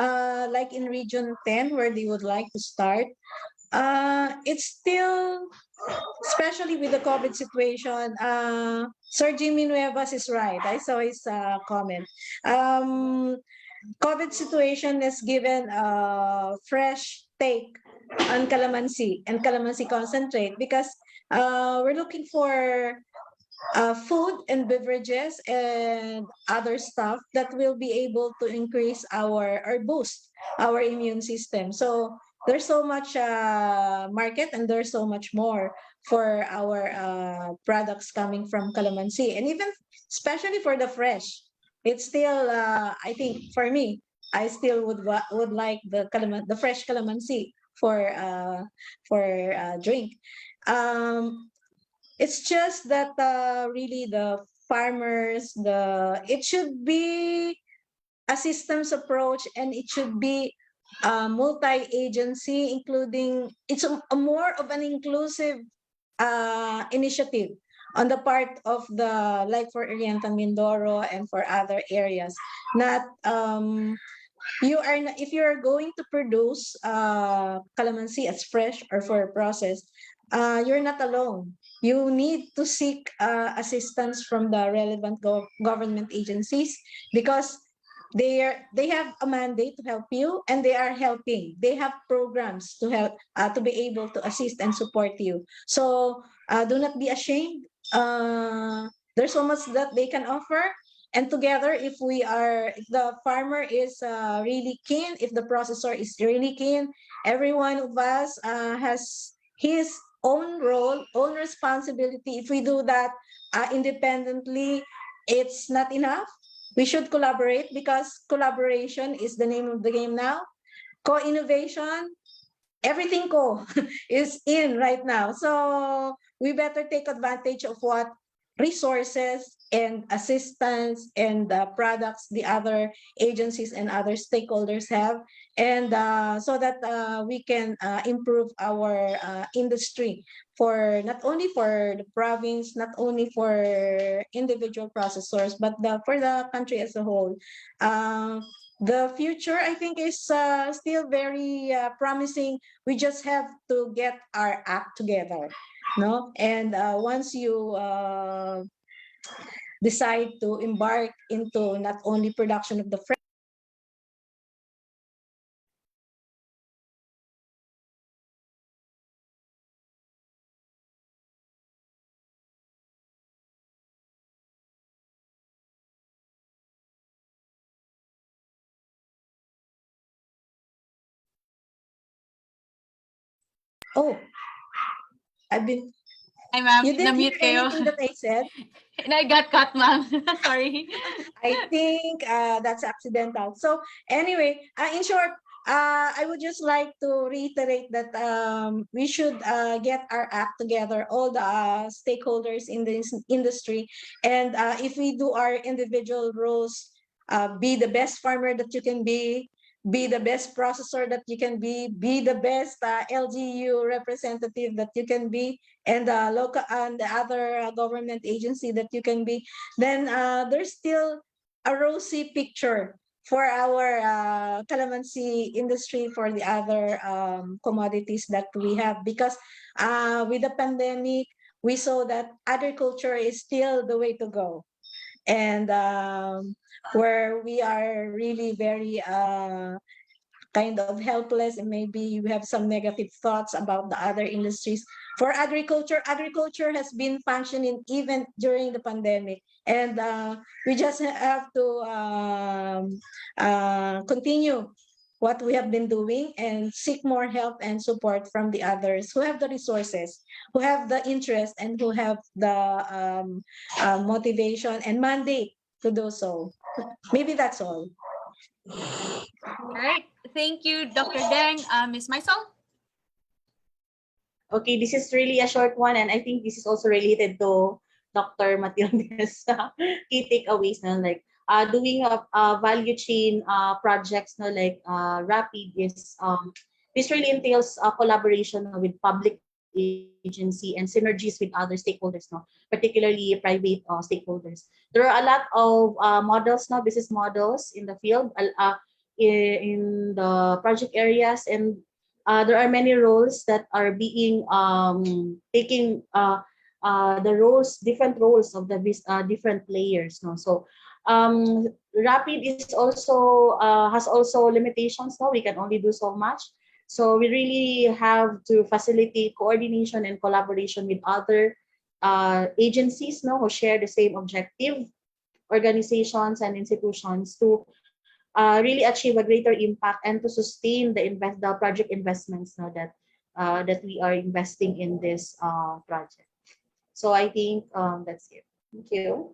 like in Region 10 where they would like to start, it's still, especially with the COVID situation, Sir Jimmy Nuevas is right. I saw his comment. COVID situation has given a fresh take on calamansi and calamansi concentrate, because we're looking for food and beverages and other stuff that will be able to increase or boost our immune system. So there's so much market, and there's so much more for our products coming from calamansi, and even especially for the fresh. It's still, I think for me, I still would like the fresh calamansi for drink. It's just that really the farmers, it should be a systems approach, and it should be multi-agency, including it's a more of an inclusive initiative on the part of the, like for Oriental Mindoro and for other areas. Not if you are going to produce calamansi as fresh or for process, you're not alone. You need to seek assistance from the relevant government agencies, because they have a mandate to help you, and they are helping. They have programs to help to be able to assist and support you. So do not be ashamed. There's so much that they can offer, and together, if the farmer is really keen, if the processor is really keen, every one of us has his own role, own responsibility. If we do that independently, it's not enough. We should collaborate, because collaboration is the name of the game now. Co-innovation, everything is in right now. So we better take advantage of what resources and assistance and products the other agencies and other stakeholders have, and so that we can improve our industry for not only for the province, not only for individual processors, but for the country as a whole. The future, I think, is still very promising. We just have to get our act together, no? And once you decide to embark into not only production of the oh, I've been Hi, ma'am. you didn't hear Na-mute kayo. anything that I said. And I got cut, ma'am. Sorry. I think that's accidental. So anyway, in short, I would just like to reiterate that we should get our act together, all the stakeholders in this industry, and if we do our individual roles, be the best farmer that you can be the best processor that you can be the best LGU representative that you can be, and local and the other government agency that you can be, then there's still a rosy picture for our calamansi industry, for the other commodities that we have, because with the pandemic, we saw that agriculture is still the way to go. And where we are really very kind of helpless, and maybe you have some negative thoughts about the other industries. For agriculture has been functioning even during the pandemic, and we just have to continue what we have been doing and seek more help and support from the others who have the resources, who have the interest, and who have the motivation and mandate to do so. Maybe that's all. All right. Thank you, Dr. Deng. Ms. Maisel? Okay, this is really a short one, and I think this is also related to Dr. Matilde's key takeaways, no? Like doing a value chain projects, no? Like Rapid is this really entails collaboration with public agency and synergies with other stakeholders, no? Particularly private stakeholders. There are a lot of models, no? Business models in the field, in the project areas, and there are many roles that are being taking the roles, different roles of the different players. No, so Rapid is also has also limitations. No, we can only do so much. So we really have to facilitate coordination and collaboration with other agencies, no, who share the same objective, organizations and institutions, to really achieve a greater impact and to sustain the project investments, no, that we are investing in this project. So I think that's it. Thank you.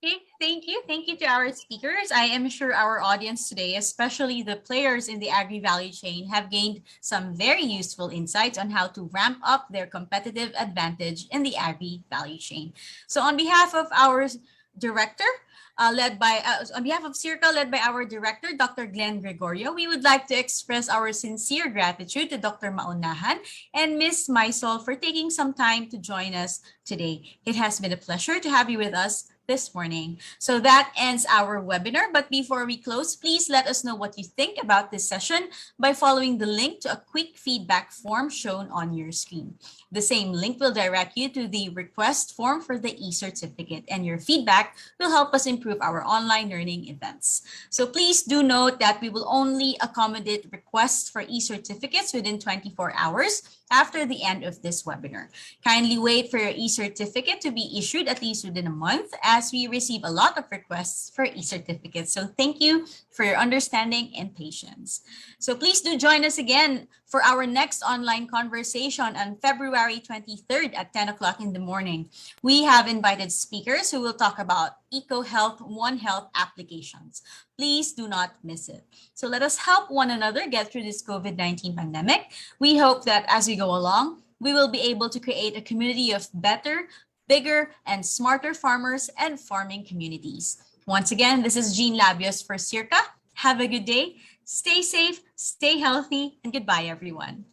Okay, thank you. Thank you to our speakers. I am sure our audience today, especially the players in the agri-value chain, have gained some very useful insights on how to ramp up their competitive advantage in the agri-value chain. So on behalf of our director, on behalf of CIRCA, led by our director, Dr. Glenn Gregorio, we would like to express our sincere gratitude to Dr. Maunahan and Ms. Maisel for taking some time to join us today. It has been a pleasure to have you with us this morning. So that ends our webinar. But before we close, please let us know what you think about this session by following the link to a quick feedback form shown on your screen. The same link will direct you to the request form for the e-certificate, and your feedback will help us improve our online learning events. So please do note that we will only accommodate requests for e-certificates within 24 hours after the end of this webinar. Kindly wait for your e-certificate to be issued at least within a month, as we receive a lot of requests for e-certificates. So thank you for your understanding and patience. So please do join us again for our next online conversation on February 23rd at 10 o'clock in the morning. We have invited speakers who will talk about EcoHealth One Health applications. Please do not miss it. So let us help one another get through this COVID-19 pandemic. We hope that as we go along, we will be able to create a community of better, bigger, and smarter farmers and farming communities. Once again, this is Jean Labios for Circa. Have a good day, stay safe, stay healthy, and goodbye, everyone.